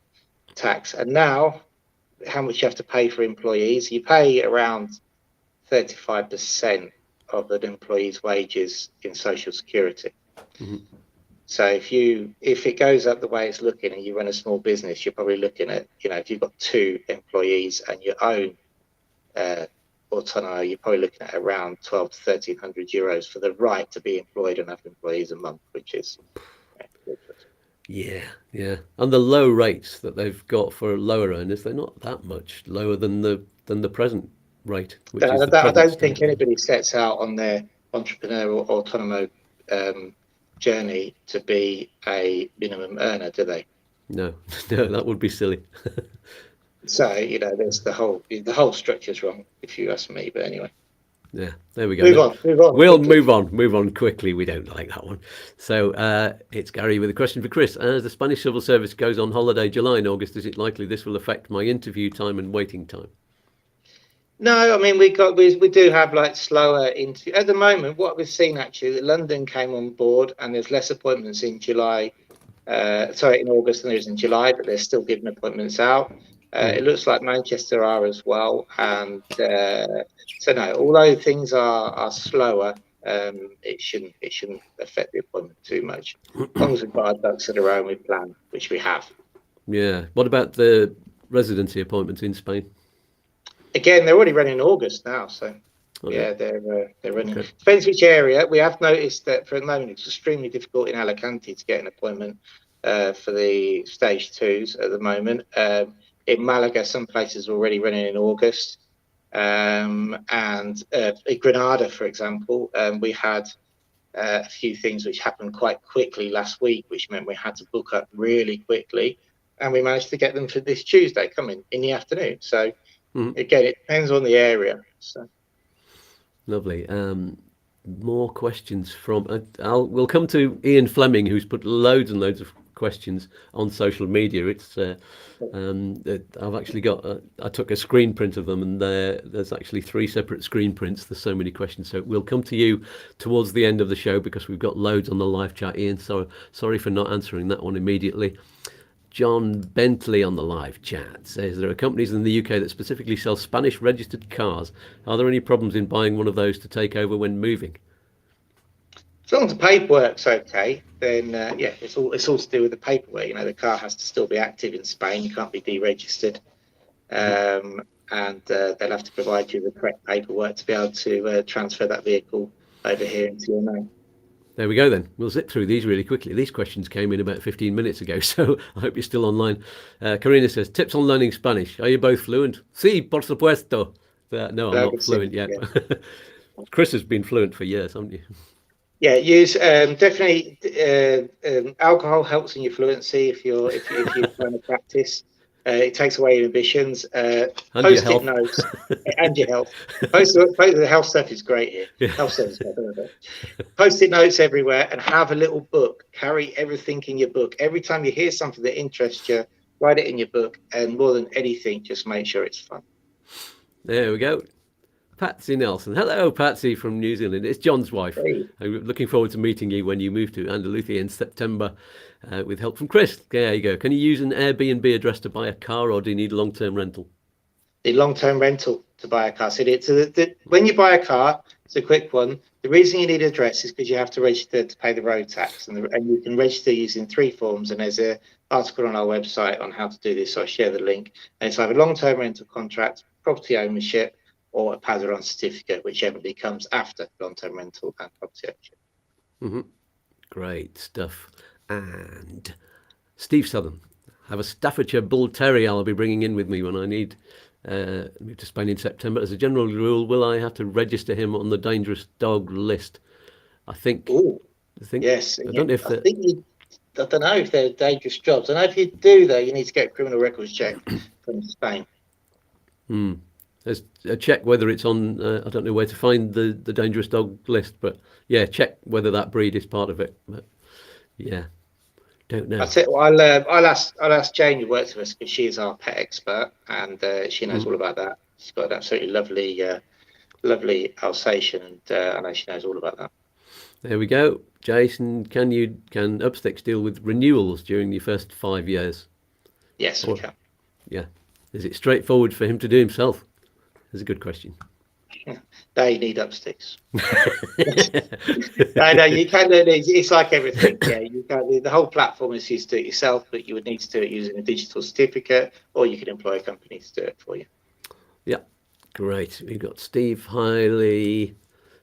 tax, and now how much you have to pay for employees. You pay around 35% of an employee's wages in social security. Mm-hmm. So if it goes up the way it's looking and you run a small business, you're probably looking at, if you've got 2 employees and your own autonomo, you're probably looking at around 1,200 to 1,300 euros for the right to be employed and have employees a month, which is
Yeah. And the low rates that they've got for lower earners, they're not that much lower than the present rate.
I don't think anybody sets out on their entrepreneurial autonomo journey to be a minimum earner, do they?
No, that would be silly.
So there's the whole structure's wrong, if you ask me. But anyway.
Yeah, there we go.
Move on.
We'll move on quickly. We don't like that one. So it's Gary with a question for Chris. As the Spanish civil service goes on holiday July and August, is it likely this will affect my interview time and waiting time?
No, I mean we do have like slower interview at the moment. What we've seen actually, that London came on board and there's less appointments in July. In August than there is in July, but they're still giving appointments out. It looks like Manchester are as well, and so no. Although things are slower, it shouldn't affect the appointment too much. As long as we've got our ducks in a row and we plan, which we have.
Yeah. What about the residency appointments in Spain?
Again, they're already running in August now, so. Yeah, they're running.
Okay.
Depends which area. We have noticed that for the moment it's extremely difficult in Alicante to get an appointment for the stage 2s at the moment. In Malaga, some places are already running in August. And in Granada, for example, we had a few things which happened quite quickly last week, which meant we had to book up really quickly, and we managed to get them for this Tuesday coming in the afternoon. So again, it depends on the area. So
Lovely. More questions from. We'll come to Ian Fleming, who's put loads and loads of questions on social media. It's I've actually got. I took a screen print of them, and there's actually 3 separate screen prints. There's so many questions, so we'll come to you towards the end of the show because we've got loads on the live chat. Ian, so sorry for not answering that one immediately. John Bentley on the live chat says there are companies in the UK that specifically sell Spanish registered cars. Are there any problems in buying one of those to take over when moving?
as long as the paperwork's okay, then yeah, it's all to do with the paperwork. You know, the car has to still be active in Spain. You can't be deregistered, and they'll have to provide you the correct paperwork to be able to transfer that vehicle over here into your name.
There we go then. We'll zip through these really quickly. These questions came in about 15 minutes ago, so I hope you're still online. Karina says, tips on learning Spanish. Are you both fluent? Sí, por supuesto. No, I'm not fluent yet. Yeah. Chris has been fluent for years, haven't you?
Yeah, use definitely alcohol helps in your fluency if you're trying to practice. It takes away inhibitions. Post-it notes and your health. The health stuff is great here. Yeah. Health stuff is great. Post-it notes everywhere and have a little book. Carry everything in your book. Every time you hear something that interests you, write it in your book. And more than anything, just make sure it's fun.
There we go. Patsy Nelson. Hello, Patsy from New Zealand. It's John's wife.
Hey.
I'm looking forward to meeting you when you move to Andalusia in September with help from Chris. There you go. Can you use an Airbnb address to buy a car, or do you need long-term rental?
The long-term rental to buy a car. So when you buy a car, it's a quick one. The reason you need an address is because you have to register to pay the road tax, and you can register using 3 forms. And there's an article on our website on how to do this, so I share the link. And it's either long-term rental contract, property ownership, or a Padron certificate, whichever comes after long-term rental and property ownership.
Mm-hmm. Great stuff. And Steve Southern, have a Staffordshire Bull Terrier I'll be bringing in with me when I need move to Spain in September. As a general rule, will I have to register him on the dangerous dog list? I think yes.
I don't know if they're dangerous jobs. I know if you do, though, you need to get a criminal records check from Spain.
There's a check whether it's on, I don't know where to find the dangerous dog list, but yeah, check whether that breed is part of it. But yeah, don't know.
I'll ask Jane who works with us, because she is our pet expert, and she knows all about that. She's got an absolutely lovely Alsatian, and I know she knows all about that.
There we go. Jason, can Upsticks deal with renewals during the first 5 years?
Yes, we can.
Yeah. Is it straightforward for him to do himself? That's a good question.
They need Upsticks. No, you can. It's like everything. Yeah, you can. The whole platform is used to do it yourself, but you would need to do it using a digital certificate, or you could employ a company to do it for you.
Yeah, great. We've got Steve Hiley.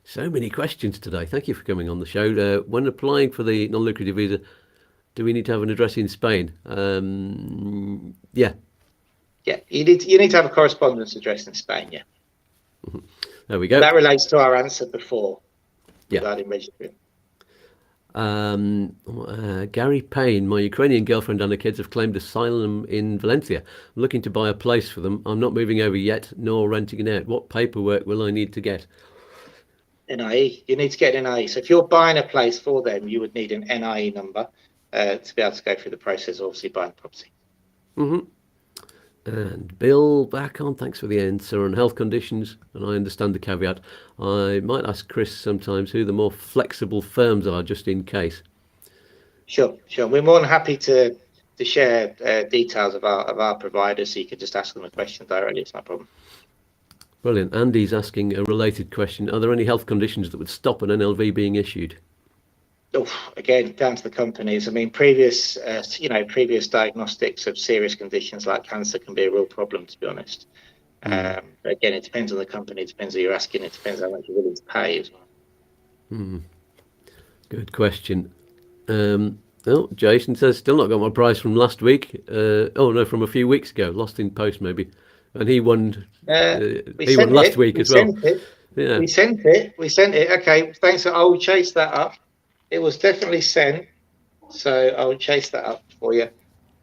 So many questions today. Thank you for coming on the show. When applying for the non-lucrative visa, do we need to have an address in Spain? Yeah. Yeah,
you need to have a correspondence address in Spain. Yeah.
Mm-hmm. There we go.
That relates to our answer before.
Yeah.
Regarding registering.
Gary Payne, my Ukrainian girlfriend and her kids have claimed asylum in Valencia. I'm looking to buy a place for them. I'm not moving over yet, nor renting it out. What paperwork will I need to get?
NIE. You need to get an NIE. So if you're buying a place for them, you would need an NIE number to be able to go through the process, obviously, buying property.
Mm-hmm. And Bill, back on, thanks for the answer on health conditions, and I understand the caveat. I might ask Chris sometimes who the more flexible firms are, just in case.
Sure. We're more than happy to share details of our providers, so you can just ask them a question directly. It's no problem.
Brilliant. Andy's asking a related question. Are there any health conditions that would stop an NLV being issued?
Again, down to the companies. I mean, previous diagnostics of serious conditions like cancer can be a real problem, to be honest. But again, it depends on the company, it depends who you're asking, it depends how much you're willing to pay as well.
Good question. Oh, Jason says, still not got my prize from last week. Oh no, from a few weeks ago, lost in post maybe. And he won. He won last week as well.
Yeah. We sent it. Okay, thanks. I'll chase that up. It was definitely sent, so I'll chase that up for you.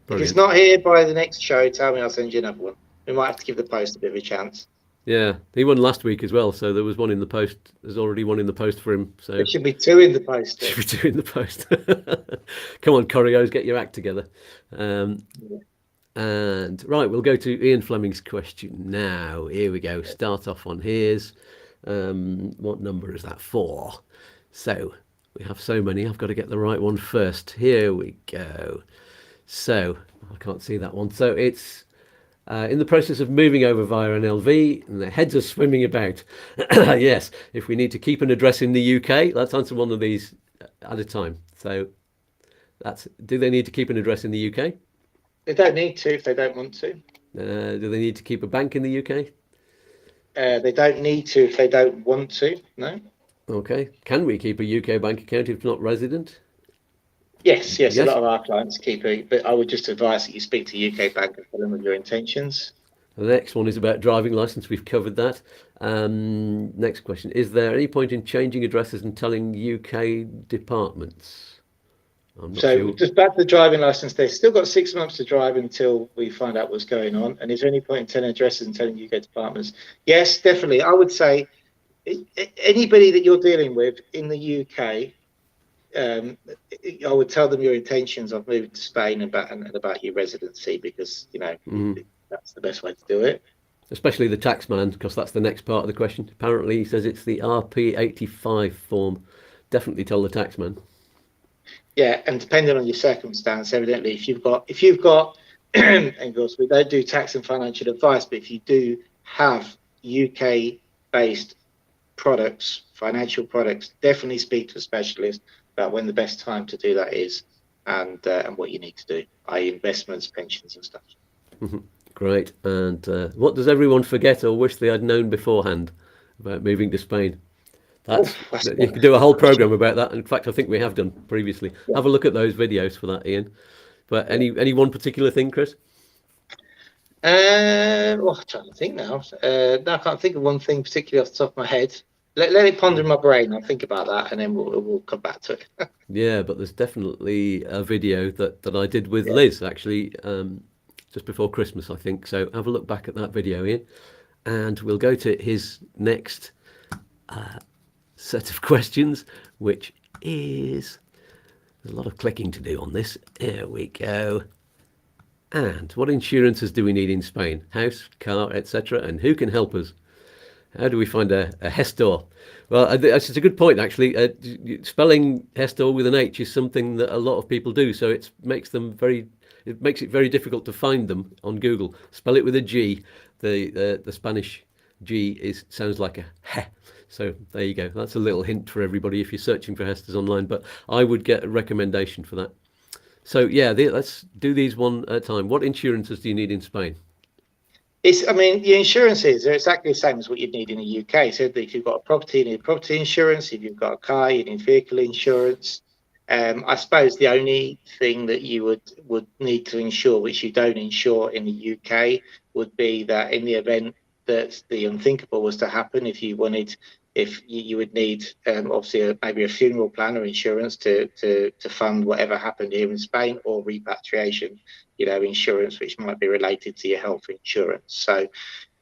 Brilliant. If it's not here by the next show, tell me. I'll send you another one. We might have to give the post a bit of a chance.
Yeah, he won last week as well, so there was one in the post. There's already one in the post for him. So
there should be two in the post.
Should be two in the post. Come on, Corrios, get your act together. And right, we'll go to Ian Fleming's question now. Here we go. Start off on his. What number is that? 4. So we have so many. I've got to get the right one first. Here we go. So I can't see that one. So it's in the process of moving over via an LV, and their heads are swimming about. Yes, if we need to keep an address in the UK, let's answer one of these at a time. So do they need to keep an address in the UK?
They don't need to if they don't want to.
Do they need to keep a bank in the UK?
They don't need to if they don't want to, no.
Okay. Can we keep a UK bank account if not resident?
Yes. A lot of our clients keep it, but I would just advise that you speak to UK bank and tell them of your intentions.
The next one is about driving license. We've covered that. Next question. Is there any point in changing addresses and telling UK departments?
So just back to the driving license, they've still got 6 months to drive until we find out what's going on. And is there any point in telling addresses and telling UK departments? Yes, definitely. I would say anybody that you're dealing with in the UK, I would tell them your intentions of moving to Spain and about your residency, because that's the best way to do it.
Especially the taxman, because that's the next part of the question. Apparently, he says it's the RP85 form. Definitely tell the taxman.
Yeah, and depending on your circumstance, evidently, if you've got, and of course we don't do tax and financial advice, but if you do have UK-based products, financial products, definitely speak to a specialist about when the best time to do that is, and what you need to do, i.e. investments, pensions and stuff.
Great. And what does everyone forget or wish they had known beforehand about moving to Spain? You could do a whole program about that. In fact, I think we have done previously. Yeah. Have a look at those videos for that, Ian. But any one particular thing, Chris?
Well, I'm trying to think now. No, I can't think of one thing particularly off the top of my head. Let it ponder in my brain. I'll think about that, and then we'll come back to it.
Yeah, but there's definitely a video that I did with Liz, actually, just before Christmas, I think. So have a look back at that video, Ian. And we'll go to his next set of questions, which is a lot of clicking to do on this. Here we go. And what insurances do we need in Spain? House, car, etc. And who can help us? How do we find a gestor? Well, it's a good point, actually. Spelling gestor with an H is something that a lot of people do, so it makes it very difficult to find them on Google. Spell it with a G. The Spanish G sounds like a he. So there you go. That's a little hint for everybody if you're searching for gestors online. But I would get a recommendation for that. So yeah, let's do these one at a time. What insurances do you need in Spain?
Your insurances are exactly the same as what you'd need in the UK. So if you've got a property, you need property insurance. If you've got a car, you need vehicle insurance. I suppose the only thing that you would need to insure, which you don't insure in the UK, would be that in the event that the unthinkable was to happen, if you would need obviously maybe a funeral plan or insurance to fund whatever happened here in Spain, or repatriation, insurance which might be related to your health insurance. So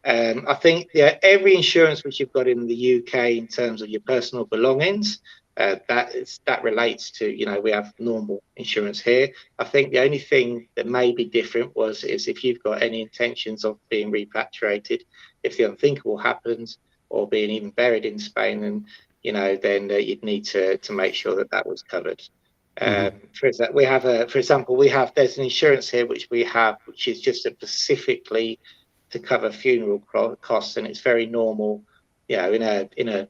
I think every insurance which you've got in the UK in terms of your personal belongings, that relates to, we have normal insurance here. I think the only thing that may be different is if you've got any intentions of being repatriated, if the unthinkable happens, or being even buried in Spain, then you'd need to make sure that was covered. For example, there's an insurance here which is just specifically to cover funeral costs, and it's very normal. For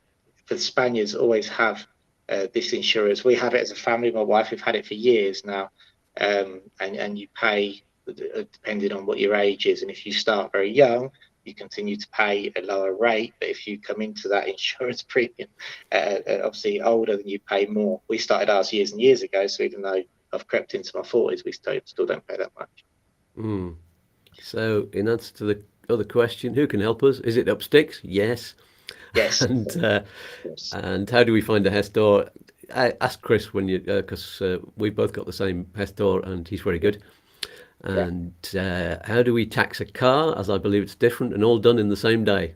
the Spaniards always have this insurance. We have it as a family. My wife, we've had it for years now, and you pay depending on what your age is, and if you start very young, you continue to pay a lower rate. But if you come into that insurance premium, obviously older, then you pay more. We started ours years and years ago, so even though I've crept into my 40s, we still don't pay that much.
Mm. So, in answer to the other question, who can help us? Is it Upsticks? Yes.
Yes.
Yes. And how do we find a Hestor? Ask Chris when you, because we've both got the same Hestor and he's very good. And how do we tax a car? As I believe it's different and all done in the same day.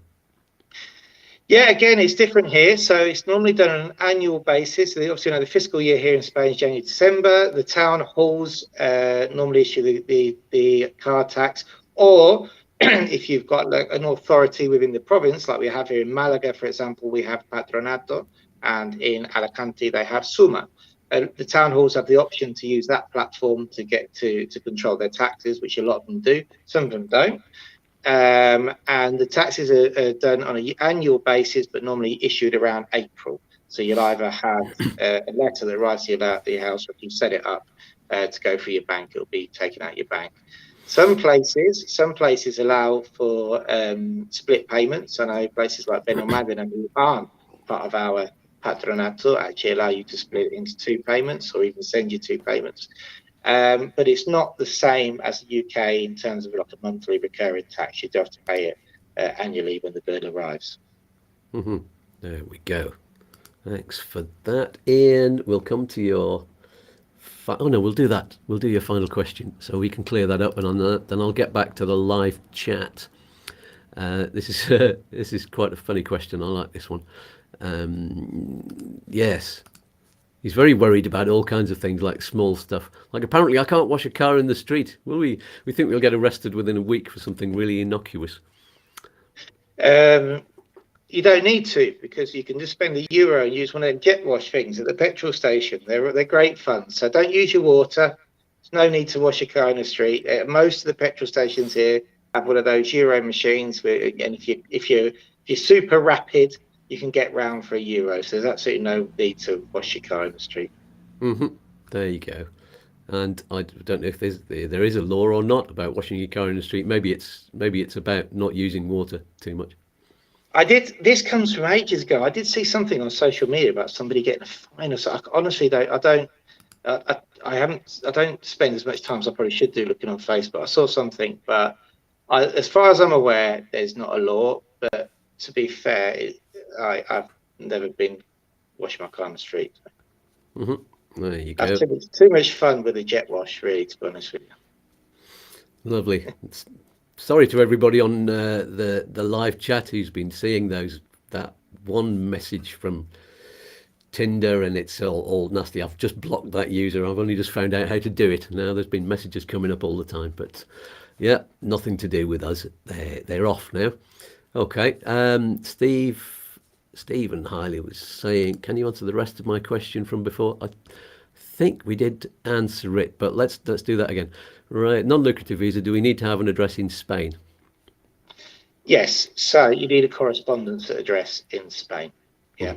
Yeah, again, it's different here. So it's normally done on an annual basis. So obviously, the fiscal year here in Spain is January, December. The town halls normally issue the car tax, or if you've got like an authority within the province, like we have here in Malaga, for example, we have Patronato, and in Alicante they have Suma. The town halls have the option to use that platform to get to control their taxes, which a lot of them do. Some of them don't. And the taxes are done on an annual basis, but normally issued around April. So you'll either have a letter that writes you about the house, or if you set it up to go through your bank, it'll be taken out your bank. Some places allow for split payments. I know places like Benalmádena, who aren't part of our patronato, actually allow you to split it into 2 payments, or even send you 2 payments. But it's not the same as the UK in terms of like a monthly recurring tax. You do have to pay it annually when the bill arrives.
Mm-hmm. There we go. Thanks for that, Ian. We'll come to your... Oh no, we'll do that. We'll do your final question so we can clear that up, and on that, then I'll get back to the live chat. This is quite a funny question. I like this one. Yes. He's very worried about all kinds of things, like small stuff. Like, apparently I can't wash a car in the street. Will we? We think we'll get arrested within a week for something really innocuous.
You don't need to, because you can just spend €1 and use one of them jet wash things at the petrol station. They're great fun. So don't use your water. There's no need to wash a car in the street. Most of the petrol stations here have one of those Euro machines. And if you're super rapid, you can get round for €1. So there's absolutely no need to wash your car in the street.
Mm-hmm. There you go. And I don't know if there is a law or not about washing your car in the street. Maybe it's about not using water too much.
This comes from ages ago. I did see something on social media about somebody getting a fine or so. Honestly, though, I don't spend as much time as I probably should do looking on Facebook. I saw something, but as far as I'm aware, there's not a law. But to be fair, I've never been washing my car on the street.
Mm-hmm. There you go.
It's too much fun with a jet wash, really, to be honest with you.
Lovely. Sorry to everybody on the live chat who's been seeing that one message from Tinder, and it's all nasty. I've just blocked that user. I've only just found out how to do it. Now there's been messages coming up all the time, but yeah, nothing to do with us. They're off now. Okay. Stephen Hiley was saying, can you answer the rest of my question from before? I think we did answer it, but let's do that again. Right, non-lucrative visa, do we need to have an address in Spain?
Yes, so you need a correspondence address in Spain. Yeah.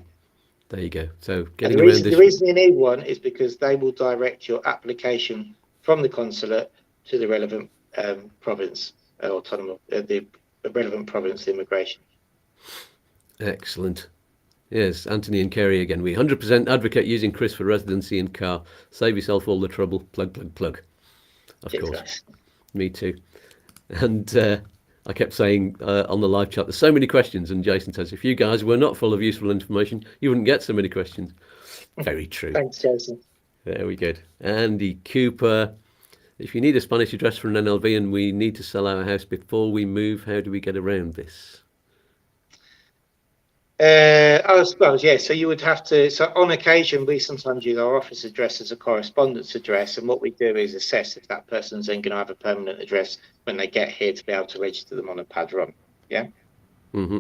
There you go. So
the reason you need one is because they will direct your application from the consulate to the relevant province, the relevant province immigration.
Excellent. Yes, Anthony and Kerry again. We 100% advocate using Chris for residency and car. Save yourself all the trouble. Plug. Of course. Nice. Me too. And I kept saying on the live chat, there's so many questions. And Jason says, if you guys were not full of useful information, you wouldn't get so many questions. Very true.
Thanks, Jason.
There we go. Andy Cooper. If you need a Spanish address for an NLV and we need to sell our house before we move, how do we get around this?
I suppose, yeah. So you would have to. So on occasion, we sometimes use our office address as a correspondence address, and what we do is assess if that person's then going to have a permanent address when they get here to be able to register them on a padron. Yeah.
Mm-hmm.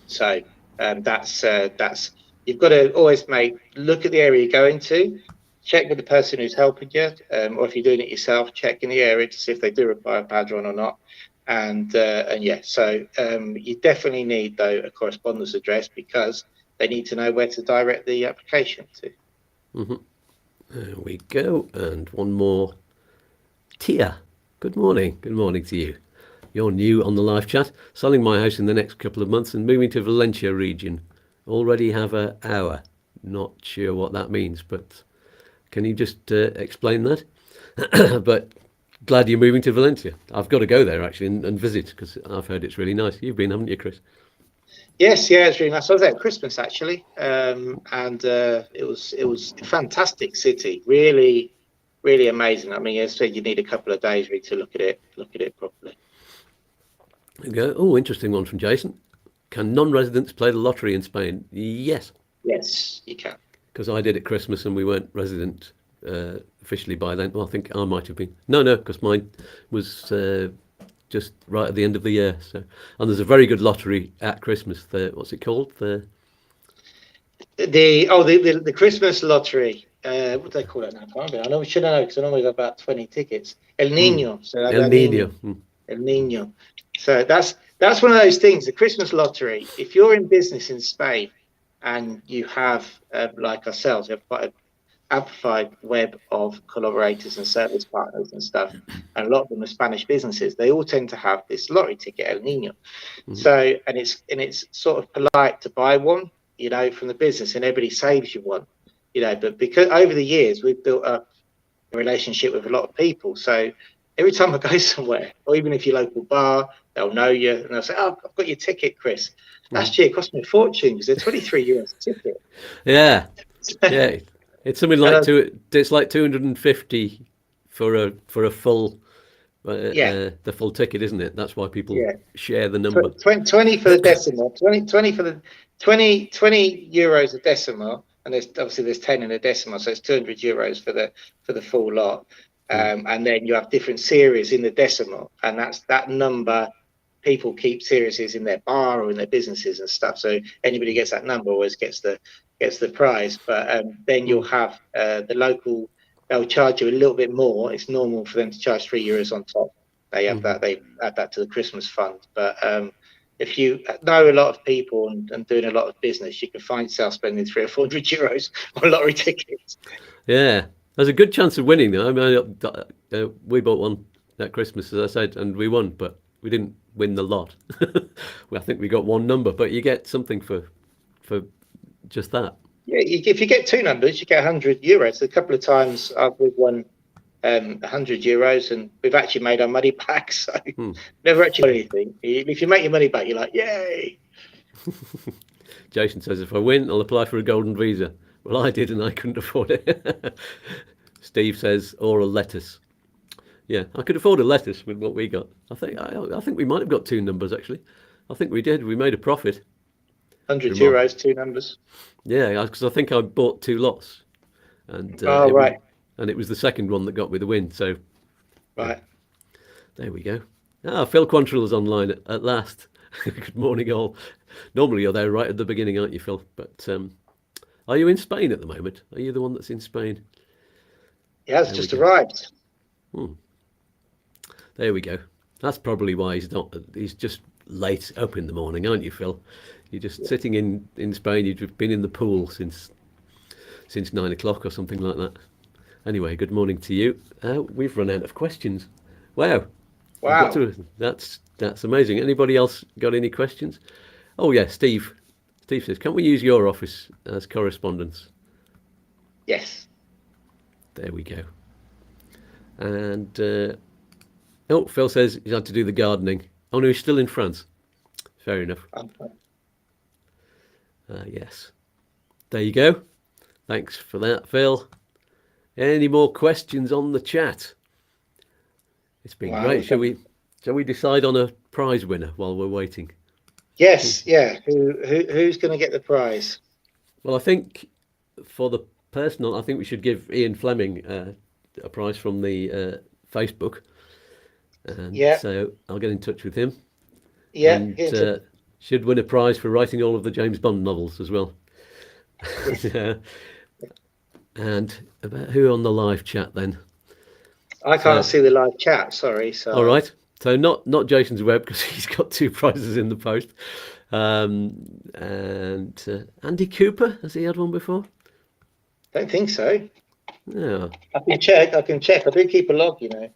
So that's you've got to always look at the area you're going to, check with the person who's helping you, or if you're doing it yourself, check in the area to see if they do require a padron or not. And yeah, so you definitely need, though, a correspondence address because they need to know where to direct the application to.
Mm-hmm. There we go. And one more. Tia, good morning. Good morning to you. You're new on the live chat. Selling my house in the next couple of months and moving to Valencia region. Already have an hour. Not sure what that means, but can you just explain that? But glad you're moving to Valencia. I've got to go there actually and visit because I've heard it's really nice. You've been, haven't you, Chris?
Yes, yeah, it's really nice. I was there at Christmas actually, and it was a fantastic city. Really, really amazing. I mean, as I said, you need a couple of days really to look at it properly.
There you go. Oh, interesting one from Jason. Can non-residents play the lottery in Spain? Yes,
Yes, you can.
because I did at Christmas and we weren't resident officially by then. Well, I think I might have been. No, because mine was just right at the end of the year. So, and there's a very good lottery at Christmas. What's it called?
The Christmas lottery. What do they call it now? I can't remember. I know we should know because I normally got about 20 tickets. El Nino. So
El Nino.
El Nino. So that's one of those things. The Christmas lottery. If you're in business in Spain and you have like ourselves, we have quite an amplified web of collaborators and service partners and stuff, and a lot of them are Spanish businesses. They all tend to have this lottery ticket, El Nino. So and it's sort of polite to buy one, you know, from the business, and everybody saves you one, you know. But because over the years we've built up a relationship with a lot of people, so every time I go somewhere, or even if your local bar, they'll know you and they'll say, "Oh, I've got your ticket, Chris. Last year it cost me a fortune because they're 23 euros a ticket."
Yeah. It's something like it's like 250 for a full the full ticket, isn't it? That's why people share the number.
20 for the decimal, 20 for the 20 euros a decimal, and there's 10 in a decimal, so it's 200 euros for the full lot. And then you have different series in the decimal, and that number people keep series in their bar or in their businesses and stuff. So anybody gets that number always gets the prize. But then you'll have the local. They'll charge you a little bit more. It's normal for them to charge €3 on top. They have that. They add that to the Christmas fund. But if you know a lot of people and doing a lot of business, you can find yourself spending 300 or 400 euros on lottery tickets.
Yeah, there's a good chance of winning though. I mean, we bought one at Christmas, as I said, and we won, but we didn't win the lot. I think we got one number, but you get something for just that.
Yeah, if you get two numbers, you get 100 euros. A couple of times we've won 100 euros, and we've actually made our money back. So never actually got anything. If you make your money back, you're like, yay!
Jason says, if I win, I'll apply for a golden visa. Well, I did, and I couldn't afford it. Steve says, or a lettuce. Yeah, I could afford a lettuce with what we got. I think we might have got two numbers actually. I think we did. We made a profit.
100 euros, two numbers.
Yeah, because I think I bought two lots, and
right.
And it was the second one that got me the win. So,
right,
there we go. Phil Quantrill is online at last. Good morning, all. Normally you're there right at the beginning, aren't you, Phil? But are you in Spain at the moment? Are you the one that's in Spain?
He has just arrived.
There we go. That's probably why he's just late up in the morning, aren't you, Phil? You're just sitting in Spain. You've been in the pool since 9 o'clock or something like that. Anyway, good morning to you. We've run out of questions. Wow. That's amazing. Anybody else got any questions? Oh yeah, Steve. Steve says, "Can't we use your office as correspondence?"
Yes.
There we go. And Phil says he's had to do the gardening. Oh no, he's still in France. Fair enough. Yes. There you go. Thanks for that, Phil. Any more questions on the chat? It's been great. Shall we decide on a prize winner while we're waiting?
Yes. Yeah. Who's going to get the prize?
Well, I think for the personal, I think we should give Ian Fleming a prize from the Facebook. And so I'll get in touch with him.
Yeah.
And should win a prize for writing all of the James Bond novels as well. Yeah. And about who on the live chat then?
I can't see the live chat, sorry. So
all right. So not Jason's web because he's got two prizes in the post. And Andy Cooper, has he had one before?
Don't think so.
Yeah.
I can check. I do keep a log, you know.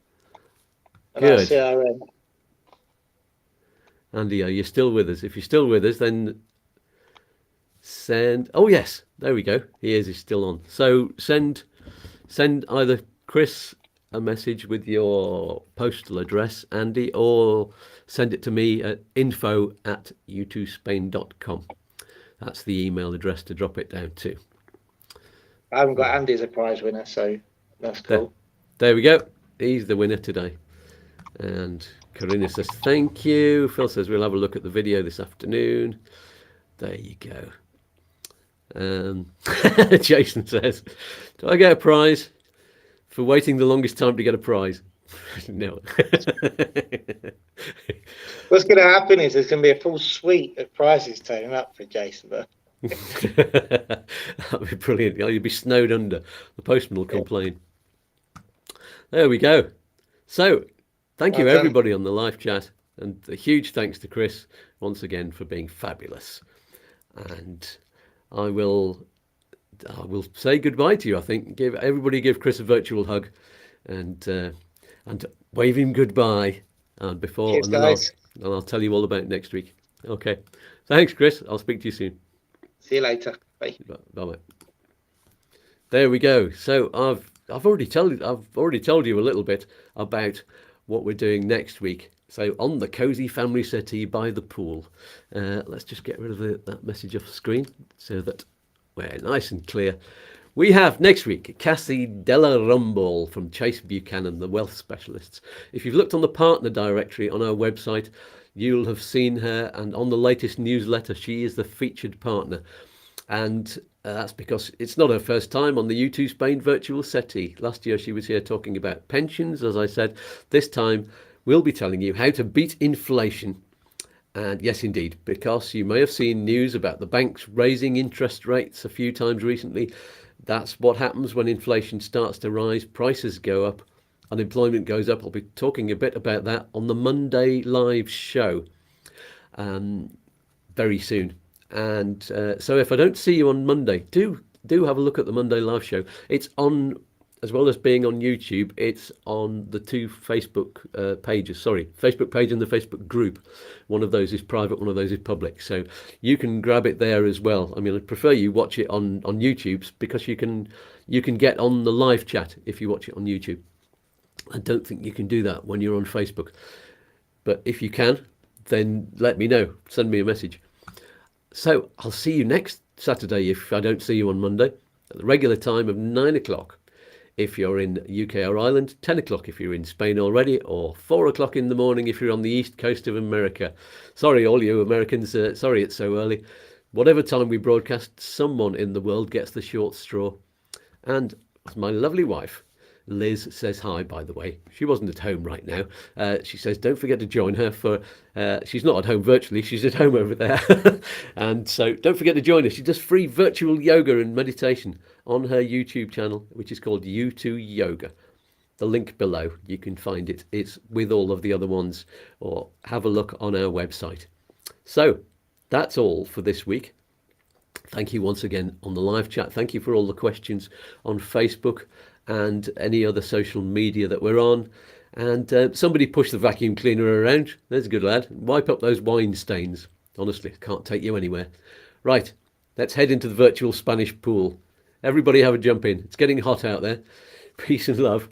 And
good.
CRM.
Andy, are you still with us? If you're still with us, then send. Oh yes, there we go. He is. He's still on. So send either Chris a message with your postal address, Andy, or send it to me at info@YouTooSpain.com. That's the email address to drop it down to.
I haven't got Andy as a prize winner, so that's cool.
There we go. He's the winner today. And Karina says, thank you. Phil says, we'll have a look at the video this afternoon. There you go. Jason says, do I get a prize for waiting the longest time to get a prize? No.
What's going to happen is there's going to be a full suite of prizes turning up for Jason.
That'd be brilliant. You'd be snowed under. The postman will complain. There we go. So, thank you everybody on the live chat, and a huge thanks to Chris once again for being fabulous. And I will say goodbye to you. I think give Chris a virtual hug, and wave him goodbye. And I'll tell you all about next week. Okay. Thanks, Chris. I'll speak to you soon.
See you later. Bye.
Bye. There we go. So I've already told you a little bit about what we're doing next week. So on the cozy family settee by the pool. Let's just get rid of that message off the screen so that we're nice and clear. We have next week Cassie Della Rumball from Chase Buchanan, the wealth specialists. If you've looked on the partner directory on our website, you'll have seen her, and on the latest newsletter, she is the featured partner. And that's because it's not her first time on the YouTooSpain virtual settee. Last year she was here talking about pensions, as I said. This time we'll be telling you how to beat inflation. And yes, indeed, because you may have seen news about the banks raising interest rates a few times recently. That's what happens when inflation starts to rise. Prices go up, unemployment goes up. I'll be talking a bit about that on the Monday live show very soon. And so if I don't see you on Monday, do have a look at the Monday live show. It's on, as well as being on YouTube, it's on the two Facebook pages. Sorry, Facebook page and the Facebook group. One of those is private, one of those is public. So you can grab it there as well. I mean, I'd prefer you watch it on YouTube, because you can get on the live chat if you watch it on YouTube. I don't think you can do that when you're on Facebook. But if you can, then let me know. Send me a message. So I'll see you next Saturday if I don't see you on Monday at the regular time of 9 o'clock if you're in UK or Ireland, 10 o'clock if you're in Spain already, or 4 o'clock in the morning if you're on the east coast of America. Sorry, all you Americans, sorry it's so early. Whatever time we broadcast, someone in the world gets the short straw. And my lovely wife, Liz, says hi, by the way. She wasn't at home right now. She says don't forget to join her for... she's not at home virtually, she's at home over there. And so don't forget to join her. She does free virtual yoga and meditation on her YouTube channel, which is called YouTooYoga. The link below, you can find it. It's with all of the other ones, or have a look on our website. So that's all for this week. Thank you once again on the live chat. Thank you for all the questions on Facebook and any other social media that we're on. And somebody push the vacuum cleaner around. There's a good lad. Wipe up those wine stains. Honestly, can't take you anywhere. Right, let's head into the virtual Spanish pool. Everybody have a jump in. It's getting hot out there. Peace and love.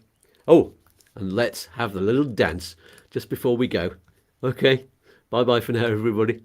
Oh, and let's have the little dance just before we go. Okay, bye-bye for now, everybody.